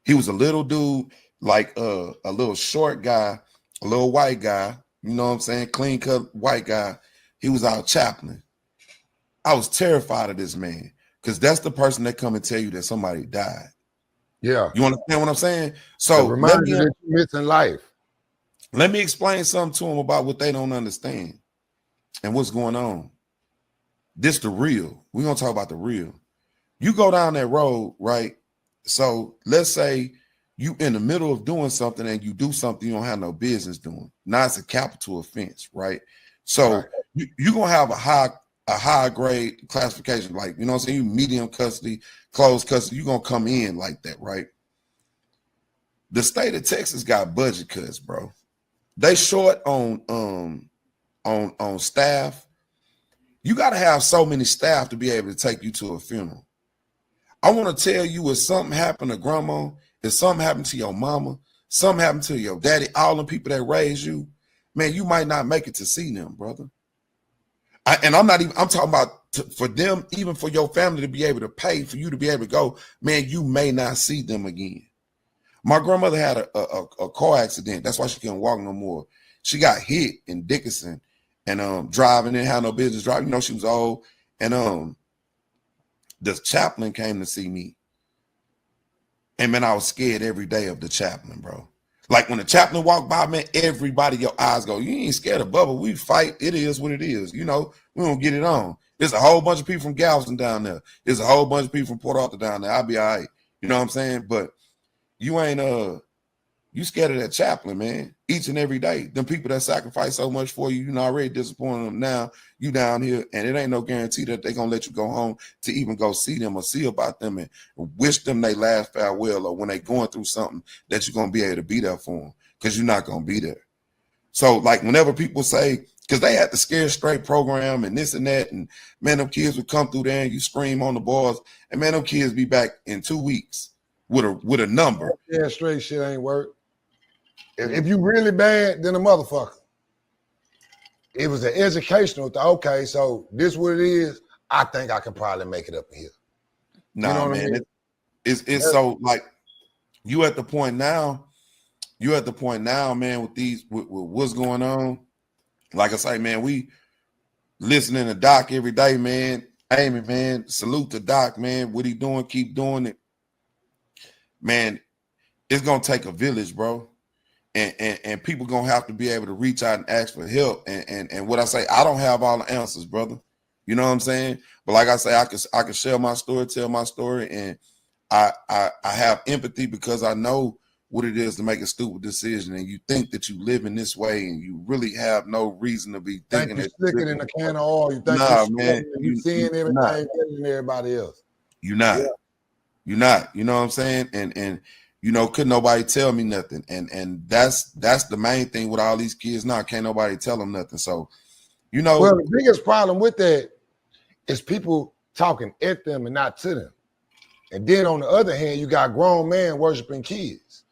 He was a little dude, like a little short guy, a little white guy, you know what I'm saying? Clean cut white guy. He was our chaplain. I was terrified of this man because that's the person that come and tell you that somebody died. Yeah. You understand what I'm saying? So remind you that you're missing life. Let me explain something to them about what they don't understand and what's going on. This the real. We're going to talk about the real. You go down that road, right? So let's say you in the middle of doing something and you do something you don't have no business doing. Now it's a capital offense, right? So you're going to have a high grade classification, like, you know what I'm saying? You medium custody, closed custody, you're going to come in like that, right? The state of Texas got budget cuts, bro. They short on staff. You got to have so many staff to be able to take you to a funeral. I want to tell you, if something happened to grandma, if something happened to your mama, something happened to your daddy, all the people that raised you, man, you might not make it to see them, brother. I'm talking about for them, even for your family to be able to pay for you to be able to go, man, you may not see them again. My grandmother had a car accident. That's why she couldn't walk no more. She got hit in Dickinson and driving, didn't have no business driving. You know, she was old. And the chaplain came to see me. And man, I was scared every day of the chaplain, bro. Like when the chaplain walked by, man, everybody, your eyes go, you ain't scared of Bubba. We fight. It is what it is. You know, we don't get it on. There's a whole bunch of people from Galveston down there. There's a whole bunch of people from Port Arthur down there. I'll be all right. You know what I'm saying? But you ain't you scared of that chaplain, man. Each and every day. Them people that sacrifice so much for you, you're already disappointing them. Now you down here, and it ain't no guarantee that they're gonna let you go home to even go see them or see about them and wish them they last farewell, or when they going through something that you're gonna be able to be there for them, because you're not gonna be there. So like whenever people say, because they had the Scared Straight program and this and that, and man, them kids would come through there and you scream on the boys, and man, them kids be back in 2 weeks with a number. Yeah, straight shit ain't work. If you really bad, then a motherfucker. It was an educational thing. Okay, so this what it is. I think I can probably make it up here. Nah, you know man, I mean? it's so like you at the point now. You at the point now, man, with what's going on. Like I say, man, we listening to Doc every day, man. Amy, man, salute to Doc, man. What he doing? Keep doing it, man. It's gonna take a village, bro. And people gonna have to be able to reach out and ask for help. And what I say, I don't have all the answers, brother. You know what I'm saying? But like I say, I can share my story, tell my story, and I have empathy because I know what it is to make a stupid decision. And you think that you live in this way, and you really have no reason to be thinking you're that sticking in a can of oil. You think you're seeing everything better than everybody else. You're not. Yeah. You're not. You know what I'm saying? And you know, couldn't nobody tell me nothing. And that's the main thing with all these kids now. Can't nobody tell them nothing. So, you know. Well, the biggest problem with that is people talking at them and not to them. And then on the other hand, you got grown men worshiping kids.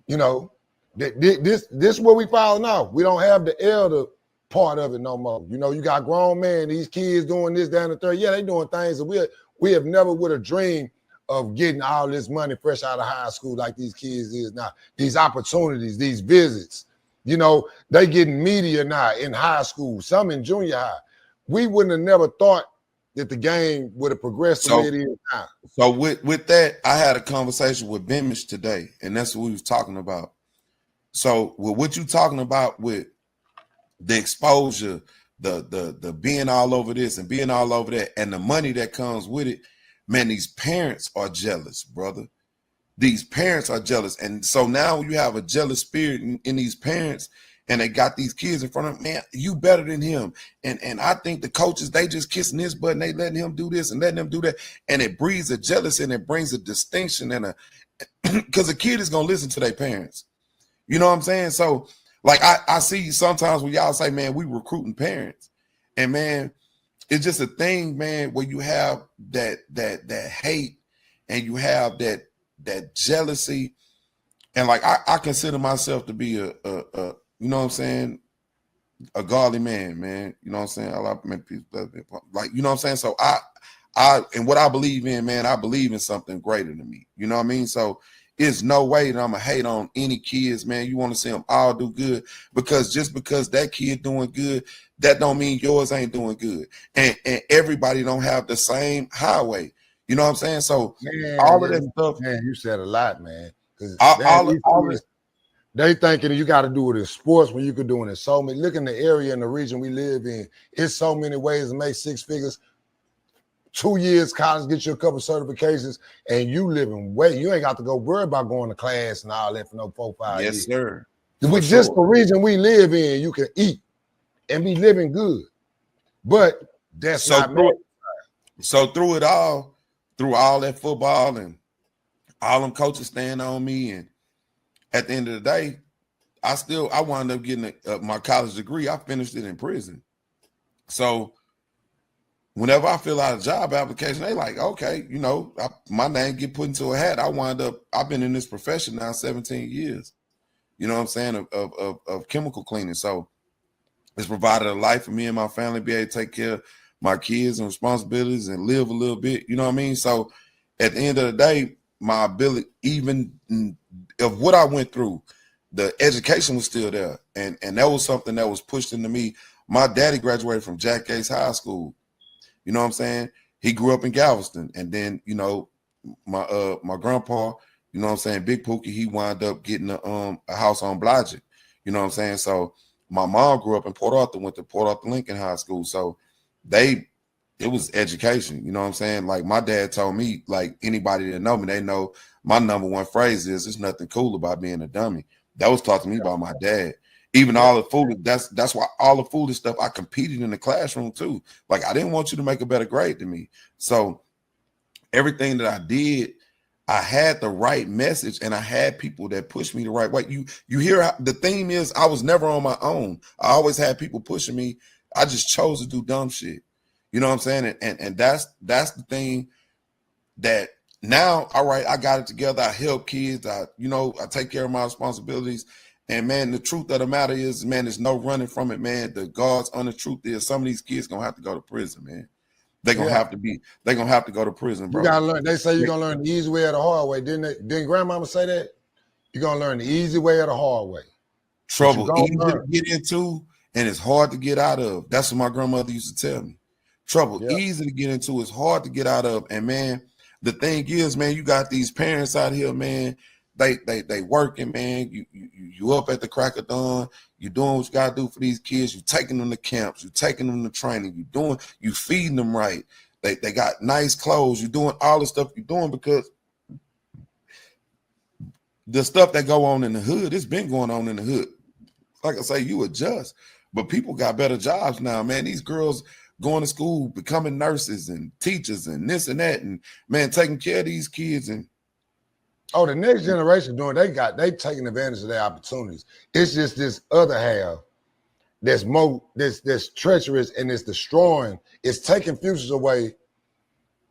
You know, this is what we follow now. We don't have the elder part of it no more. You know, you got grown men, these kids doing this, down the third. Yeah, they doing things that we have never would have dreamed of getting all this money fresh out of high school like these kids is now. These opportunities, these visits, you know, they getting media now in high school, some in junior high. We wouldn't have never thought that the game would have progressed the way it is now. So with that, I had a conversation with Bemish today, and that's what we was talking about. So with what you talking about with the exposure the being all over this and being all over that, and the money that comes with it, man, these parents are jealous, brother. These parents are jealous. And so now you have a jealous spirit in these parents, and they got these kids in front of them, man, you better than him. And I think the coaches, they just kissing this button, they letting him do this and letting him do that. And it breeds a jealousy, and it brings a distinction, and because a kid is going to listen to their parents. You know what I'm saying? So, like, I see sometimes when y'all say, man, we recruiting parents. And, man, it's just a thing, man, where you have that hate, and you have that jealousy. And, like, I consider myself to be a you know what I'm saying, a godly man. You know what I'm saying? I like to make people, like, you know what I'm saying? So and what I believe in, man, I believe in something greater than me. You know what I mean? So it's no way that I'm going to hate on any kids, man. You want to see them all do good, because just because that kid doing good, that don't mean yours ain't doing good. And everybody don't have the same highway. You know what I'm saying? So Man, all of that stuff. Man, you said a lot, man. They thinking you got to do it in sports when you could do it in so many. Look in the area and the region we live in. It's so many ways to make six figures. 2 years college, get you a couple certifications, and you living way. You ain't got to go worry about going to class and all that for no 4-5 years. Yes, sir. Just the region we live in, you can eat and be living good. But that's not me. So through it all, through all that football and all them coaches staying on me, and at the end of the day, I wound up getting my college degree. I finished it in prison. So whenever I fill out a job application, they like, okay, you know, my name get put into a hat. I've been in this profession now 17 years, you know what I'm saying, of chemical cleaning. So it's provided a life for me and my family, be able to take care of my kids and responsibilities and live a little bit, you know what I mean? So at the end of the day, my ability, even of what I went through, the education was still there. And that was something that was pushed into me. My daddy graduated from Jack Gates High School. You know what I'm saying? He grew up in Galveston. And then, you know, my grandpa, you know what I'm saying, Big Pookie, he wound up getting a house on Blodgett. You know what I'm saying? So my mom grew up in Port Arthur, went to Port Arthur Lincoln High School. So it was education. You know what I'm saying? Like, my dad told me, like, anybody that know me, they know my number one phrase is, there's nothing cool about being a dummy. That was taught to me by my dad. Even all the foolish, that's why all the foolish stuff, I competed in the classroom too. Like, I didn't want you to make a better grade than me. So everything that I did, I had the right message, and I had people that pushed me the right way. You hear how, the theme is, I was never on my own. I always had people pushing me. I just chose to do dumb shit. You know what I'm saying? And that's the thing that now, all right, I got it together. I help kids. I take care of my responsibilities. And, man, the truth of the matter is, man, there's no running from it, man. The God's honest truth is, some of these kids going to have to go to prison, man. They're going to have to go to prison, bro. You got to learn. They say you're going to learn the easy way or the hard way. Didn't grandmama say that? You're going to learn the easy way or the hard way. Trouble easy to get into, and it's hard to get out of. That's what my grandmother used to tell me. Trouble easy to get into, it's hard to get out of. And, man, the thing is, man, you got these parents out here, man. They working, man. You up at the crack of dawn. You doing what you gotta do for these kids. You taking them to camps. You taking them to training. You feeding them right. They got nice clothes. You doing all the stuff you're doing, because the stuff that go on in the hood, it's been going on in the hood. Like I say, you adjust, but people got better jobs now, man. These girls going to school, becoming nurses and teachers and this and that, and, man, taking care of these kids. And the next generation doing, they taking advantage of their opportunities. It's just this other half that's treacherous, and it's destroying. It's taking futures away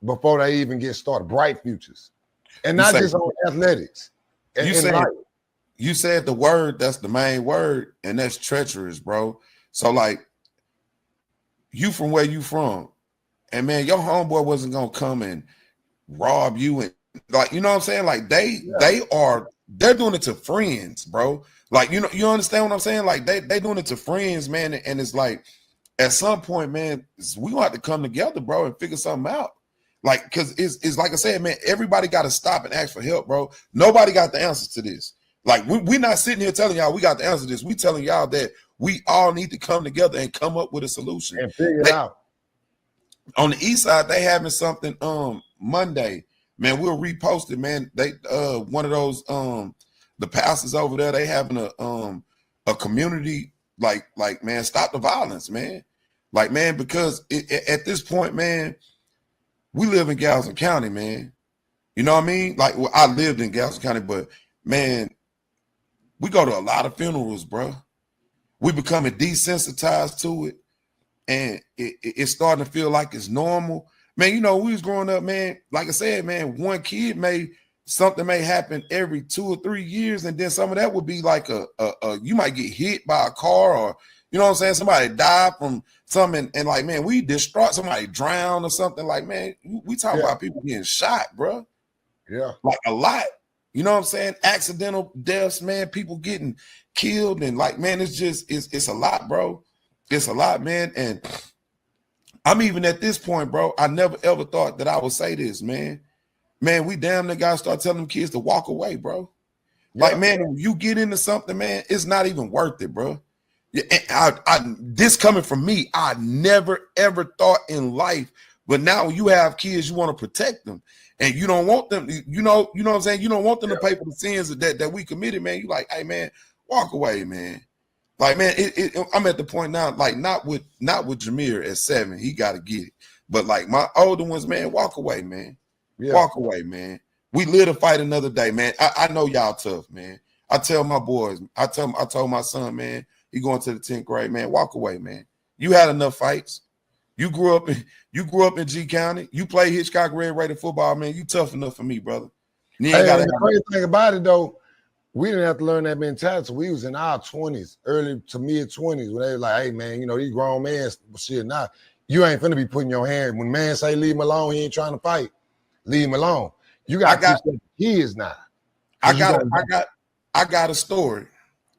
before they even get started. Bright futures, and not just on athletics. You said the word, that's the main word, and that's treacherous, bro. So, like, you from where you from, and, man, your homeboy wasn't gonna come and rob you, and, like, you know what I'm saying? Like, they're doing it to friends, bro. Like, you know, you understand what I'm saying? Like, they doing it to friends, man. And it's like, at some point, man, we gonna have to come together, bro, and figure something out. Like, because it's like I said, man, everybody got to stop and ask for help, bro. Nobody got the answers to this. Like we're not sitting here telling y'all we got the answer to this. We telling y'all that we all need to come together and come up with a solution and figure it out. On the east side, they having something Monday. Man, we'll repost it, man. They one of those the pastors over there, they having a community like man, stop the violence, man. Like, man, because at this point, man, we live in Galveston County, man. You know what I mean? Like, well, I lived in Galveston County, but man, we go to a lot of funerals, bro. We becoming desensitized to it, and it's starting to feel like it's normal. Man, you know, we was growing up, man, like I said, man, one kid something may happen every 2 or 3 years, and then some of that would be like you might get hit by a car, or you know what I'm saying, somebody died from something, and like, man, we distraught, somebody drowned or something. Like, man, we talking about people getting shot, bro. Yeah, like a lot. You know what I'm saying? Accidental deaths, man, people getting killed, and like, man, it's a lot, bro. It's a lot, man. And I'm even at this point, bro. I never ever thought that I would say this, man. Man, we damn near gotta start telling them kids to walk away, bro. Yeah. Like, man, when you get into something, man, it's not even worth it, bro. This coming from me, I never ever thought in life, but now you have kids, you want to protect them, and you don't want them, you know what I'm saying? You don't want them to pay for the sins that we committed, man. You like, hey, man, walk away, man. Like, man, I'm at the point now, like, not with Jamar at 7, he got to get it, but like my older ones, man, walk away, man. Yeah. Walk away, man. We live to fight another day, man. I know y'all tough, man. I tell my boys, I told my son, man, he going to the 10th grade, man, walk away, man. You had enough fights. You grew up in G County. You play Hitchcock Red Raider football, man. You tough enough for me, brother. The crazy thing about it, though, we didn't have to learn that mentality. We was in our 20s, early to mid 20s, when they were like, hey, man, you know, these grown men, shit, nah, you ain't finna be putting your hand. When man say leave him alone, he ain't trying to fight. Leave him alone. You got the kids now. I got a story,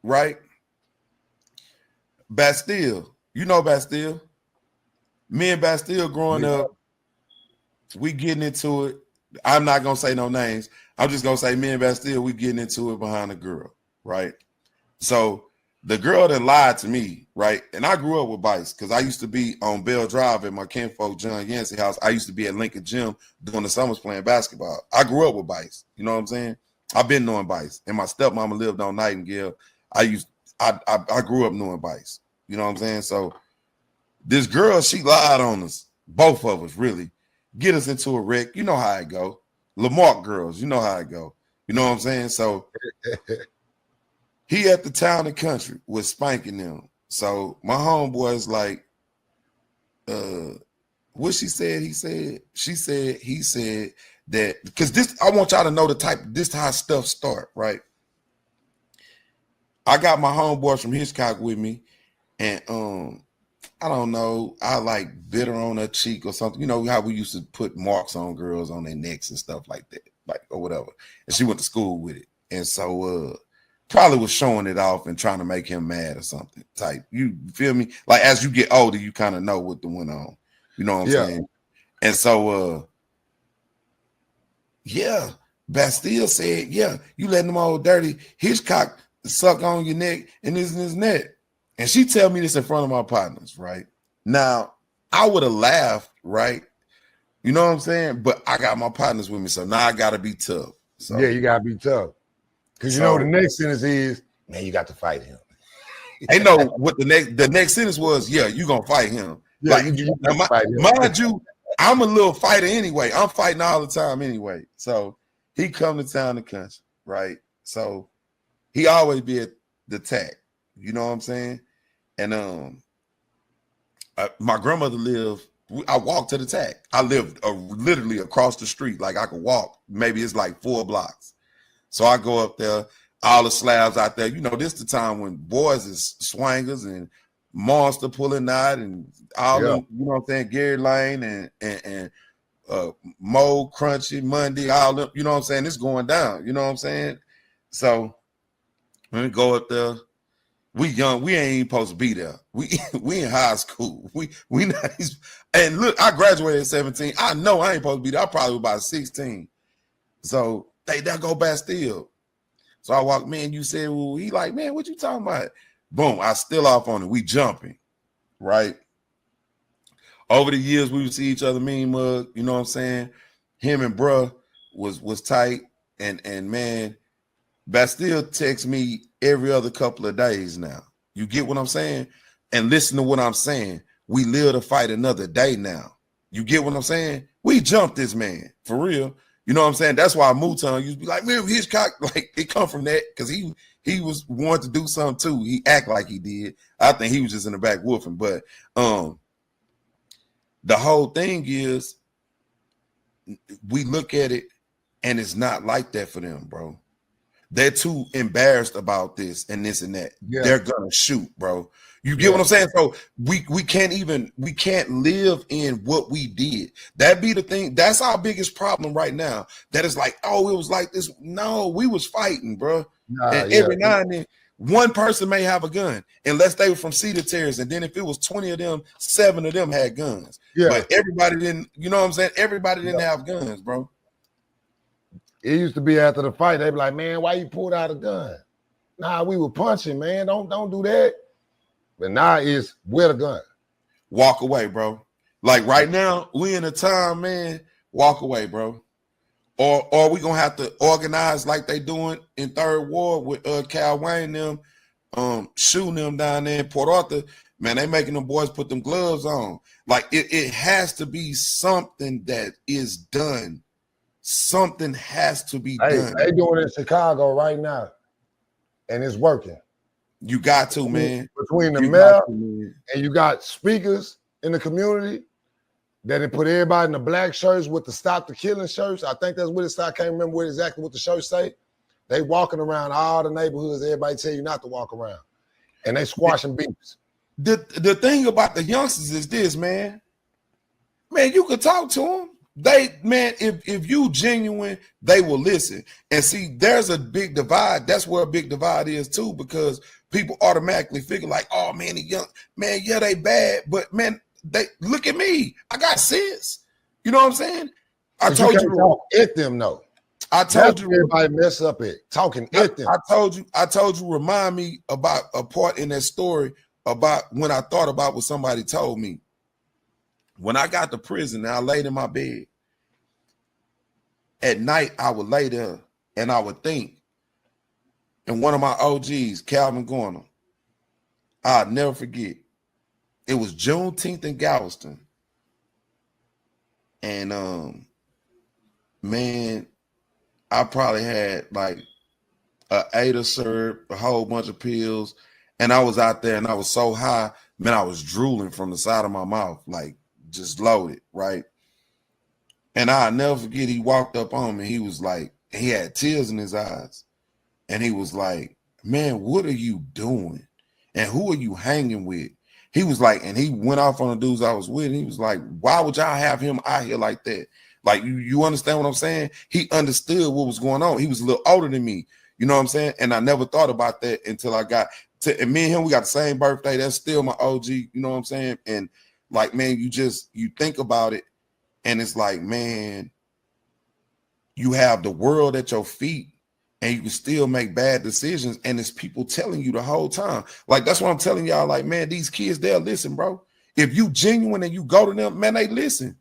right? Bastille. You know Bastille. Me and Bastille growing up, we getting into it. I'm not gonna say no names. I'm just gonna say me and Bastille, we getting into it behind a girl, right? So the girl that lied to me, right? And I grew up with Bice because I used to be on Bell Drive at my kinfolk John Yancey house. I used to be at Lincoln Gym during the summers playing basketball. I grew up with Bice. You know what I'm saying? I've been knowing Bice. And my stepmama lived on Nightingale. I grew up knowing Bice. You know what I'm saying? So this girl, she lied on us, both of us, really. Get us into a wreck. You know how it go. Lamarck girls, you know how it go. You know what I'm saying? So he at the Town and Country was spanking them. So my homeboy's like, what she said, he said that, because this, I want y'all to know this how stuff start, right? I got my homeboys from Hitchcock with me, and I don't know, I like bit her on her cheek or something. You know how we used to put marks on girls on their necks and stuff like that, like, or whatever. And she went to school with it. And so probably was showing it off and trying to make him mad or something type. You feel me? Like, as you get older, you kind of know what went on. You know what I'm saying? And so Bastille said, yeah, you letting them old dirty Hitchcock suck on your neck and this and this and that. And she tell me this in front of my partners, right? Now, I would have laughed, right? You know what I'm saying? But I got my partners with me, so now I got to be tough. So, yeah, you got to be tough. Because you know the next sentence is, man, you got to fight him. They know what the next sentence was, yeah, you going to fight him. Yeah, like, mind you, I'm a little fighter anyway. I'm fighting all the time anyway. So he come to Town and Country, right? So he always be at the TAC. You know what I'm saying? And my grandmother lived, I walked to the TAC. I lived literally across the street. Like, I could walk. Maybe it's like 4 blocks. So I go up there, all the slabs out there. You know, this the time when boys is swangers and Monster pulling out and all them, you know what I'm saying, Gary Lane and Mo, Crunchy, Monday, all them, you know what I'm saying? It's going down, you know what I'm saying? So when we go up there, we young, we ain't even supposed to be there. We in high school. We not, and look, I graduated at 17. I know I ain't supposed to be there. I probably was about 16. So there go Bastille. So I walk, man, you said, well, he like, man, what you talking about? Boom, I still off on it. We jumping, right? Over the years, we would see each other mean mug, you know what I'm saying? Him and bruh was tight, and man, Bastille texts me every other couple of days now. You get what I'm saying? And listen to what I'm saying. We live to fight another day now. You get what I'm saying? We jumped this man, for real. You know what I'm saying? That's why Mouton used to be like, man, Hitchcock, like it come from that, because he was wanting to do something too. He act like he did. I think he was just in the back woofing. But the whole thing is, we look at it and it's not like that for them, bro. They're too embarrassed about this and this and that. Yeah. They're gonna shoot, bro. You get what I'm saying? So we can't live in what we did. That be the thing. That's our biggest problem right now. That is like, oh, it was like this. No, we was fighting, bro. And every now and then, one person may have a gun, unless they were from Cedar Terrace. And then if it was 20 of them, 7 of them had guns. Yeah. But everybody didn't, you know what I'm saying? Everybody didn't have guns, bro. It used to be after the fight, they'd be like, man, why you pulled out a gun? Nah, we were punching, man. Don't do that. But now it's with a gun. Walk away, bro. Like right now, we in a time, man, walk away, bro. Or we gonna have to organize like they doing in Third Ward with Cal Wayne them shooting them down there in Port Arthur. Man, they making them boys put them gloves on. Like it has to be something that is done. Something has to be done. They doing it in Chicago right now, and it's working. You got to, man. Between the mayor and you got speakers in the community that they put everybody in the black shirts with the Stop the Killing shirts. I think that's what it said. I can't remember exactly what the shirts say. They walking around all the neighborhoods. Everybody tell you not to walk around, and they squashing beefs. The thing about the youngsters is this, man. Man, you could talk to them. If you genuine, they will listen. And see, there's a big divide. That's where a big divide is too, because people automatically figure like, oh man, the young man, yeah, they bad, but man, they look at me. I got sense. You know what I'm saying? I told you talk at them though. I told you everybody mess up it talking at them. I told you, remind me about a part in that story about when I thought about what somebody told me. When I got to prison and I laid in my bed, at night I would lay there and I would think, and one of my OGs, Calvin Garner, I'll never forget, it was Juneteenth in Galveston. And man, I probably had like a 8 of syrup, a whole bunch of pills, and I was out there and I was so high, man, I was drooling from the side of my mouth, like just loaded, right? And I'll never forget, he walked up on me. He was like, he had tears in his eyes. And he was like, man, what are you doing? And who are you hanging with? He was like, and he went off on the dudes I was with. And he was like, why would y'all have him out here like that? Like, you understand what I'm saying? He understood what was going on. He was a little older than me. You know what I'm saying? And I never thought about that until I got to, and me and him, we got the same birthday. That's still my OG. You know what I'm saying? And like, man, you think about it. And it's like, man, you have the world at your feet and you can still make bad decisions. And it's people telling you the whole time. Like, that's what I'm telling y'all. Like, man, these kids, they'll listen, bro. If you genuine and you go to them, man, they listen.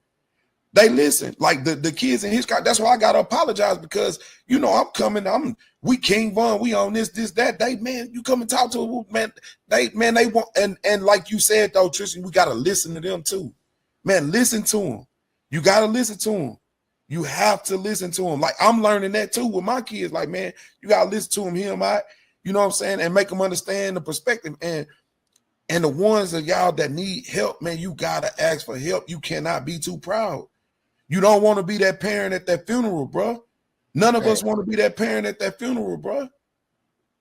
They listen. Like the kids in Hitchcock. That's why I got to apologize, because, you know, I'm coming. We King Von. We on this, that. They, man, you come and talk to them, man. They want, and like you said, though, Tristan, we got to listen to them too. Man, listen to them. You got to listen to them. You have to listen to them. Like, I'm learning that too with my kids. Like, man, you got to listen to them, hear them out, you know what I'm saying? And make them understand the perspective. And the ones of y'all that need help, man, you got to ask for help. You cannot be too proud. You don't want to be that parent at that funeral, bro. None of us want to be that parent at that funeral, bro.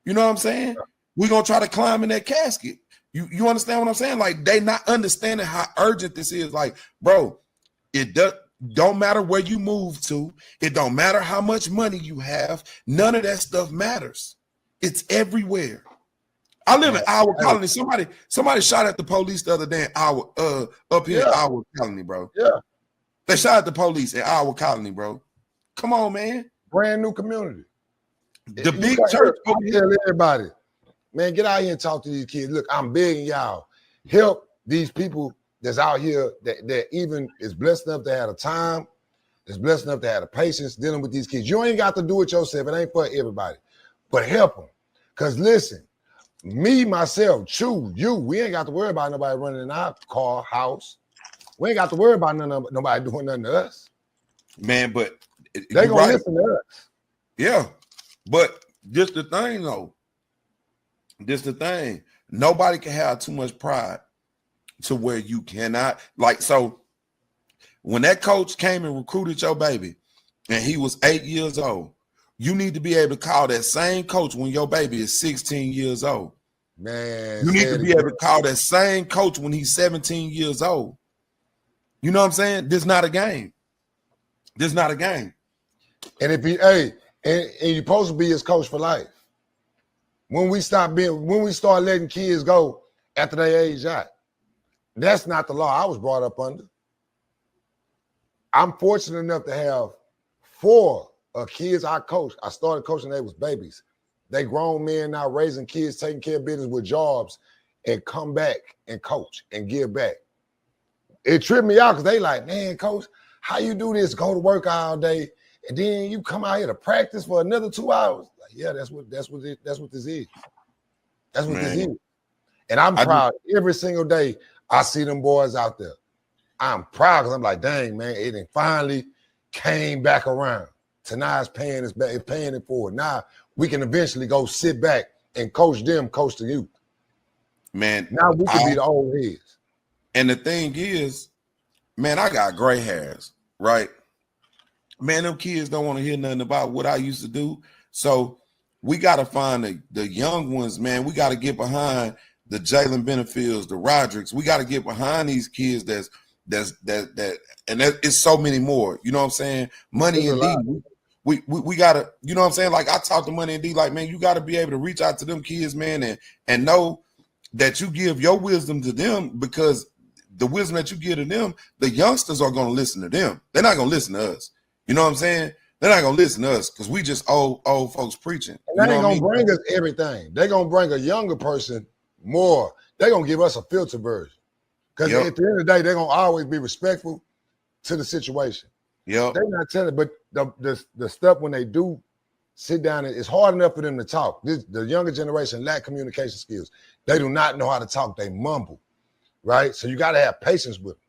You know what I'm saying? We're going to try to climb in that casket. You understand what I'm saying? Like, they not understanding how urgent this is. Like, bro, it don't matter where you move to. It don't matter how much money you have. None of that stuff matters. It's everywhere. I live in our colony. Somebody shot at the police the other day in our up here in our colony, bro. Yeah. They shot at the police in our colony, bro. Come on, man. Brand new community. The big church. I tell everybody, man, get out here and talk to these kids. Look, I'm begging y'all, help these people that's out here that even is blessed enough to have the time, is blessed enough to have the patience dealing with these kids. You ain't got to do it yourself. It ain't for everybody, but help them. Because listen, me, myself, Chew, you, we ain't got to worry about nobody running in our car, house. We ain't got to worry about nobody doing nothing to us. Man, but they gonna listen to us. Yeah, but just the thing though, nobody can have too much pride to where you cannot, like, so when that coach came and recruited your baby and he was 8 years old, you need to be able to call that same coach when your baby is 16 years old. Man, you need to be able to call that same coach when he's 17 years old. You know what I'm saying? This is not a game. This is not a game. And if you, and you're supposed to be his coach for life. When we start letting kids go after they age out, that's not the law I was brought up under. I'm fortunate enough to have 4 kids I coached. I started coaching, they was babies. They grown men now raising kids, taking care of business with jobs, and come back and coach and give back. It tripped me out because they like, man, coach, how you do this? Go to work all day, and then you come out here to practice for another 2 hours. Like, yeah, that's what this is. That's what this is. And I'm proud every single day I see them boys out there. I'm proud because I'm like, dang, man, it finally came back around. Tanai's paying us back, paying it forward. Now we can eventually go sit back and coach them, coach the youth. Man, now we can be the old heads. And the thing is, man, I got gray hairs, right? Man, them kids don't want to hear nothing about what I used to do. So we got to find the young ones, man. We got to get behind the Jalen Benefields, the Rodricks. We got to get behind these kids that it's so many more. You know what I'm saying? Money and D. We gotta, you know what I'm saying? Like I talk to Money and D, like, man, you gotta be able to reach out to them kids, man, and know that you give your wisdom to them, because the wisdom that you give to them, the youngsters are gonna listen to them. They're not gonna listen to us. You know what I'm saying? They're not gonna listen to us because we just old folks preaching. And they ain't gonna bring us everything. They're gonna bring a younger person more. They're gonna give us a filter version. Because at the end of the day, they're gonna always be respectful to the situation. Yeah, they're not telling, but the stuff when they do sit down, it's hard enough for them to talk. The younger generation lack communication skills. They do not know how to talk. They mumble, right? So you got to have patience with them.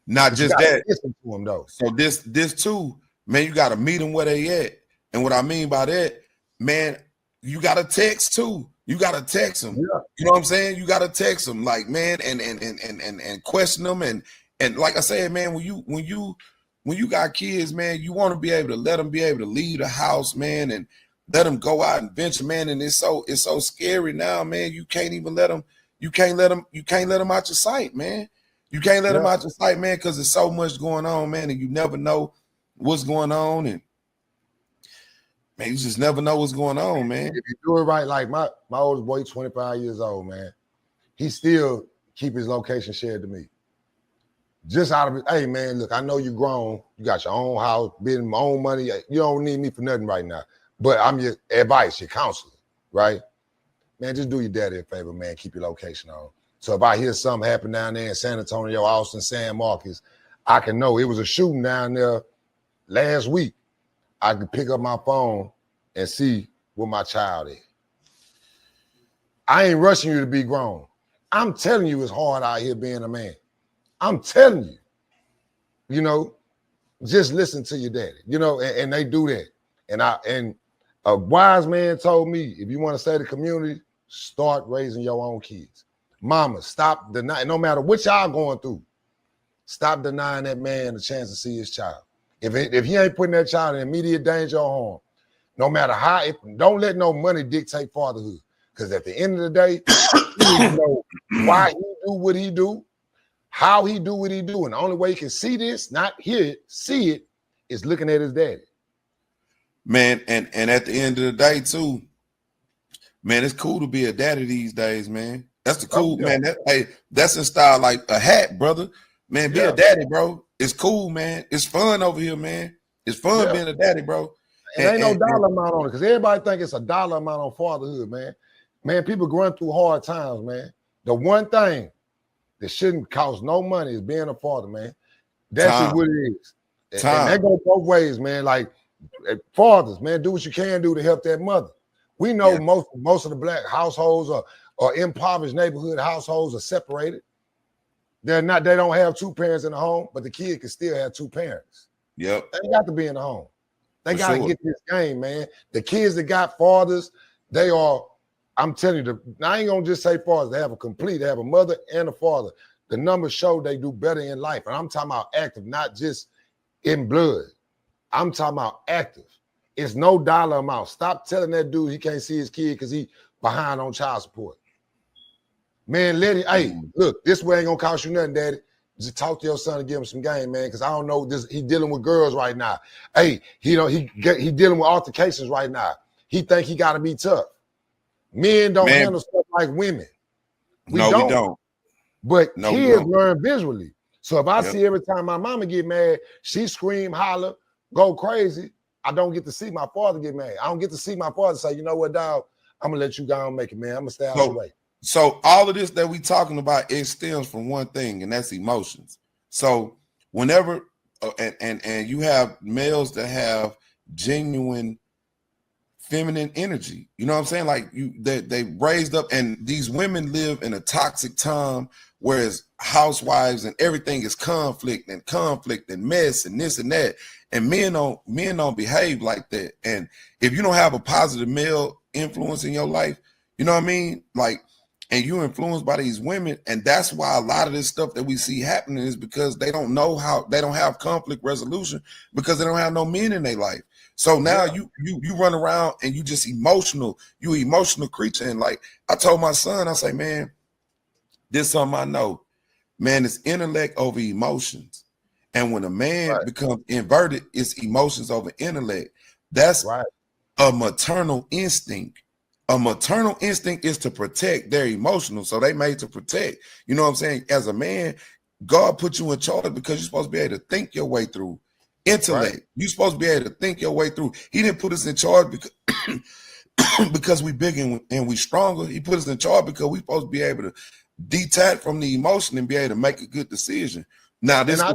Not just that. Listen to them though. So this too, man. You got to meet them where they at. And what I mean by that, man, you got to text too. You got to text them. Yeah. You know what I'm saying? You got to text them, like, man, and question them, and like I said, man, when you got kids, man, you want to be able to let them be able to leave the house, man, and let them go out and venture, man. And it's so scary now, man. You can't even let them. You can't let them out your sight, man. You can't let them out your sight, man, because there's so much going on, man, and you never know what's going on, and man, you just never know what's going on, man. If you do it right, like my oldest boy, 25 years old, man, he still keep his location shared to me. Just out of it, hey man, look, I know you're grown, you got your own house, building my own money. You don't need me for nothing right now. But I'm your advice, your counselor, right? Man, just do your daddy a favor, man. Keep your location on. So if I hear something happen down there in San Antonio, Austin, San Marcos, I can know it was a shooting down there last week. I can pick up my phone and see where my child is. I ain't rushing you to be grown. I'm telling you it's hard out here being a man. I'm telling you, you know, just listen to your daddy, you know, and they do that. And a wise man told me, if you want to save the community, start raising your own kids. Mama, stop denying, no matter what y'all going through, stop denying that man the chance to see his child. If he ain't putting that child in immediate danger or harm, no matter how, don't let no money dictate fatherhood. Because at the end of the day, you need to know why he do what he do, how he do what he do. And the only way he can see this, not hear it, see it, is looking at his daddy. Man, and at the end of the day, too, man, it's cool to be a daddy these days, man. That's the cool, man. That's in style like a hat, brother. Man, be a daddy, bro. It's cool, man. It's fun over here, man. It's fun being a daddy, bro. And ain't no dollar amount on it because everybody think it's a dollar amount on fatherhood, man. Man, people going through hard times, man. The one thing that shouldn't cost no money is being a father, man. That's just what it is. And that goes both ways, man. Like fathers, man, do what you can do to help that mother. We know most of the black households or impoverished neighborhood households are separated. They don't have two parents in the home, but the kid can still have two parents. Yep. They got to be in the home. They got to get this game, man. The kids that got fathers, they are, I'm telling you, I ain't going to just say fathers. They have a mother and a father. The numbers show they do better in life. And I'm talking about active, not just in blood. I'm talking about active. It's no dollar amount. Stop telling that dude he can't see his kid because he behind on child support. Man, let it, hey, look, this way ain't going to cost you nothing, daddy. Just talk to your son and give him some game, man, because I don't know this. He dealing with girls right now. Hey, he dealing with altercations right now. He think he got to be tough. Men don't handle stuff like women. We don't. But kids learn visually. So if I see every time my mama get mad, she scream, holler, go crazy, I don't get to see my father get mad. I don't get to see my father say, you know what, dog, I'm going to let you go and make it, man. I'm going to stay out of the way. So all of this that we talking about, it stems from one thing, and that's emotions. So whenever and you have males that have genuine feminine energy, you know what I'm saying? Like they raised up, and these women live in a toxic time, whereas housewives and everything is conflict and mess and this and that. And men don't behave like that. And if you don't have a positive male influence in your life, you know what I mean? Like, and you're influenced by these women, and that's why a lot of this stuff that we see happening is because they don't know how, they don't have conflict resolution because they don't have no men in their life. So now you run around and you just emotional, you an emotional creature. And like I told my son, I say, man, this is something I know, man, it's intellect over emotions. And when a man becomes inverted, it's emotions over intellect. That's a maternal instinct. A maternal instinct is to protect. They're emotional, so they made to protect. You know what I'm saying? As a man, God put you in charge because you're supposed to be able to think your way through intellect. You're supposed to be able to think your way through. He didn't put us in charge because because we big and we stronger. He put us in charge because we supposed to be able to detach from the emotion and be able to make a good decision. Now, this I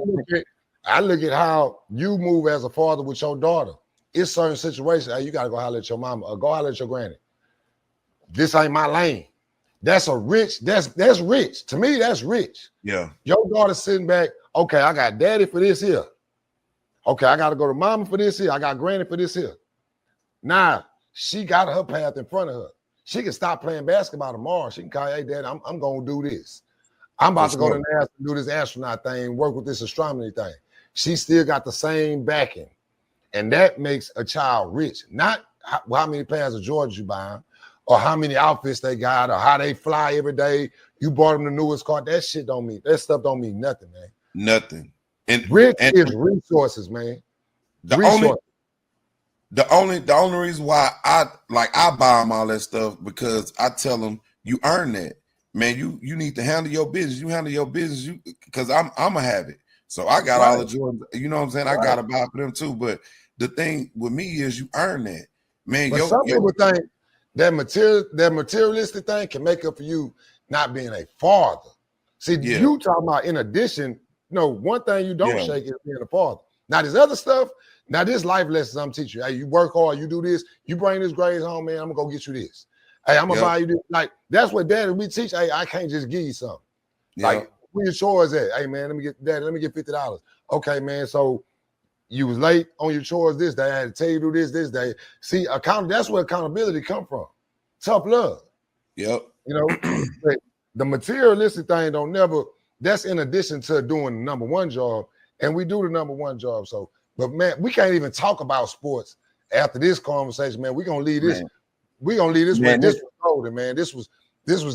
look at how you move as a father with your daughter. It's certain situations. Hey, you got to go holler at your mama or go holler at your granny. This ain't my lane. That's rich. To me, that's rich. Yeah. Your daughter sitting back, okay, I got daddy for this here. Okay, I got to go to mama for this here. I got granny for this here. Now, she got her path in front of her. She can stop playing basketball tomorrow. She can call, hey, daddy, I'm going to do this. I'm about to go to NASA and do this astronaut thing, work with this astronomy thing. She still got the same backing. And that makes a child rich. Not how many pairs of Jordans you buy them, or how many outfits they got, or how they fly every day. You bought them the newest car. That stuff don't mean nothing, man. Nothing. And rich is resources, man. The only reason why I buy them all that stuff because I tell them you earn that, man. You need to handle your business. You handle your business, because I'm gonna have it. So I got all the Jordans. You know what I'm saying? I gotta buy for them too. But the thing with me is you earn that, man. But some people think that materialistic thing can make up for you not being a father. See, you talking about in addition, one thing you don't shake is being a father. Now, this other stuff, this life lessons I'm teaching you. Hey, you work hard, you do this, you bring this grades home, man, I'm gonna go get you this. Hey, I'm gonna buy you this. Like, that's what daddy we teach. Hey, I can't just give you something. Like, where your chores at? Hey, man, let me get $50. Okay, man, so you was late on your chores this day. I had to tell you to do this day. See, that's where accountability come from. Tough love. Yep. But the materialistic thing that's in addition to doing the number one job. And we do the number one job. So, but man, we can't even talk about sports after this conversation, man. We're gonna leave this. We're gonna leave this man. This was golden, man. This was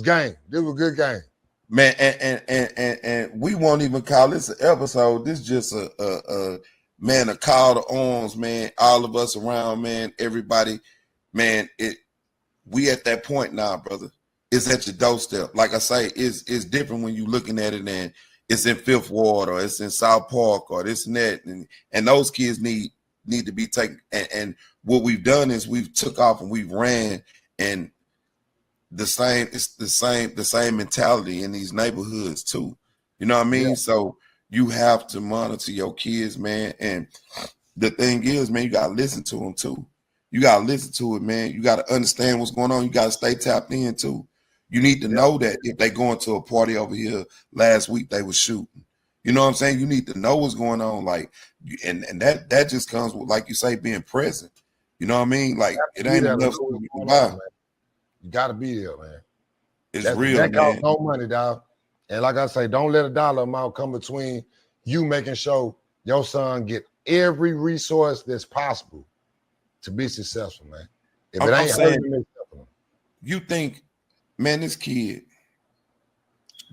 game. This was a good game. Man, and we won't even call this an episode. This is just a call to arms, man. All of us around, man, everybody, man, we at that point now, brother. It's at your doorstep. Like I say, it's different when you're looking at it and it's in Fifth Ward or it's in South Park or this and that. And those kids need to be taken. And what we've done is we've took off and we've ran, and it's the same mentality in these neighborhoods too. You know what I mean? Yeah. So you have to monitor your kids, man. And the thing is, man, you gotta listen to them too. You gotta listen to it, man. You gotta understand what's going on. You gotta stay tapped in too. You need to know that if they going to a party over here last week, they were shooting. You know what I'm saying? You need to know what's going on, like, and that just comes with, like you say, being present. You know what I mean? Like, it ain't enough to buy. You got to be there, man. It's real, that man. costs no money, dog. And like I say, don't let a dollar amount come between you making sure your son get every resource that's possible to be successful, man. If it ain't hurting him, you think, man, this kid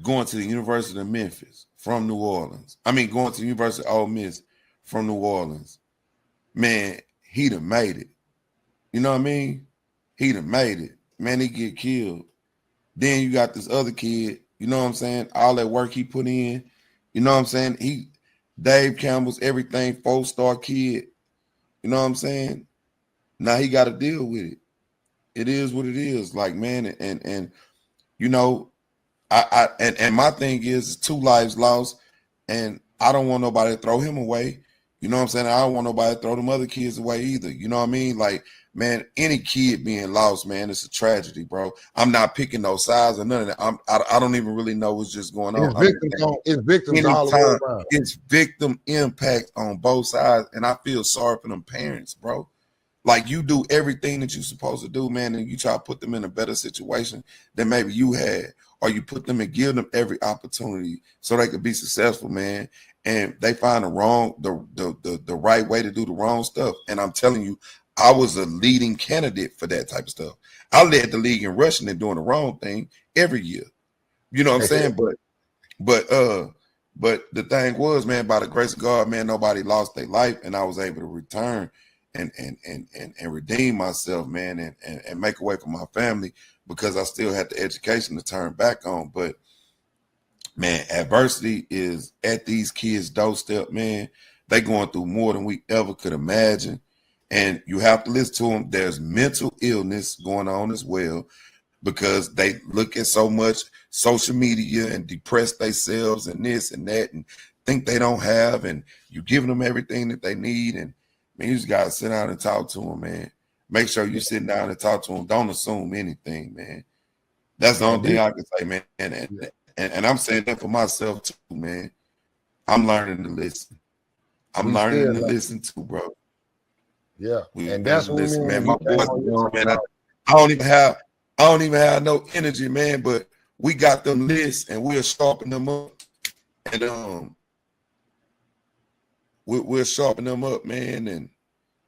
going to the University of Memphis from New Orleans. I mean, going to the University of Ole Miss from New Orleans. Man, he done made it. You know what I mean? He done made it. Man, he get killed. Then you got this other kid, you know what I'm saying? All that work he put in, you know what I'm saying? Dave Campbell's everything 4-star kid. You know what I'm saying? Now he got to deal with it. It is what it is. Like, man, and you know, and my thing is 2 lives lost, and I don't want nobody to throw him away. You know what I'm saying? I don't want nobody to throw them other kids away either. You know what I mean? Like, man, any kid being lost, man, it's a tragedy, bro. I'm not picking no sides or none of that. I don't even really know what's just going on. It's victims all the way around. It's victim impact on both sides, and I feel sorry for them parents, bro. Like, you do everything that you're supposed to do, man, and you try to put them in a better situation than maybe you had, or you put them and give them every opportunity so they could be successful, man. And they find the right way to do the wrong stuff. And I'm telling you, I was a leading candidate for that type of stuff. I led the league in rushing and doing the wrong thing every year. You know what I'm saying? But the thing was, man, by the grace of God, man, nobody lost their life, and I was able to return and redeem myself, man, and make a way for my family, because I still had the education to turn back on. But man, adversity is at these kids' doorstep, man. They going through more than we ever could imagine. And you have to listen to them. There's mental illness going on as well, because they look at so much social media and depress themselves and this and that and think they don't have, and you giving them everything that they need. And man, you just got to sit down and talk to them, man. Make sure you're sitting down and talk to them. Don't assume anything, man. That's the only thing I can say, man. And I'm saying that for myself too, man. I'm learning to listen. I'm learning to listen too, bro. Yeah, and that's what we man. My boys, man. I don't even have no energy, man. But we got them lists, and we'll sharpen them up, and we'll sharpen them up, man.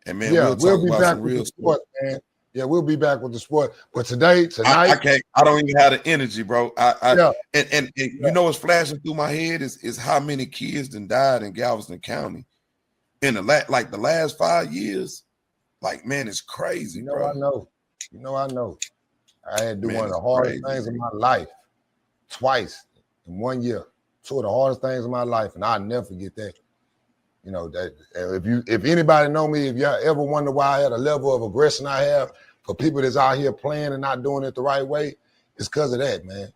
And man, we'll be back with the sport, man. Yeah, we'll be back with the sport. But tonight, I can't. I don't even have the energy, bro. And you know what's flashing through my head is how many kids done died in Galveston County in the last 5 years. Like, man, it's crazy, bro. I know. I had to do one of the hardest things in my life twice in 1 year. 2 of the hardest things in my life, and I'll never forget that. You know, that if anybody know me, if y'all ever wonder why I had a level of aggression I have for people that's out here playing and not doing it the right way, it's because of that, man.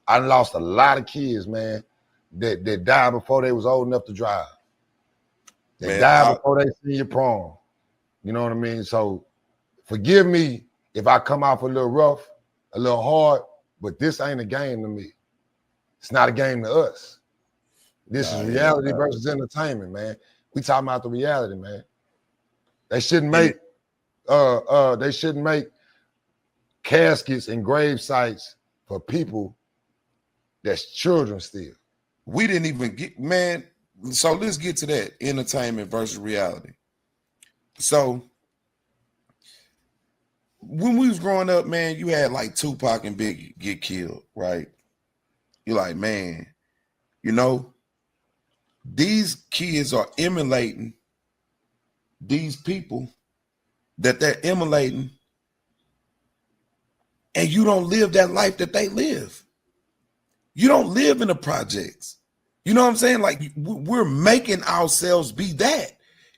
I lost a lot of kids, man, that died before they was old enough to drive. They died before they senior prom. You know what I mean? So forgive me if I come off a little rough, a little hard, but this ain't a game to me. It's not a game to us. This is reality versus entertainment, man. We talking about the reality, man. They shouldn't make caskets and grave sites for people that's children still. We didn't even get, man. So let's get to that, entertainment versus reality. So when we was growing up, man, you had like Tupac and Biggie get killed, right? You're like, man, you know, these kids are emulating these people that they're emulating, and you don't live that life that they live. You don't live in the projects. You know what I'm saying? Like, we're making ourselves be that.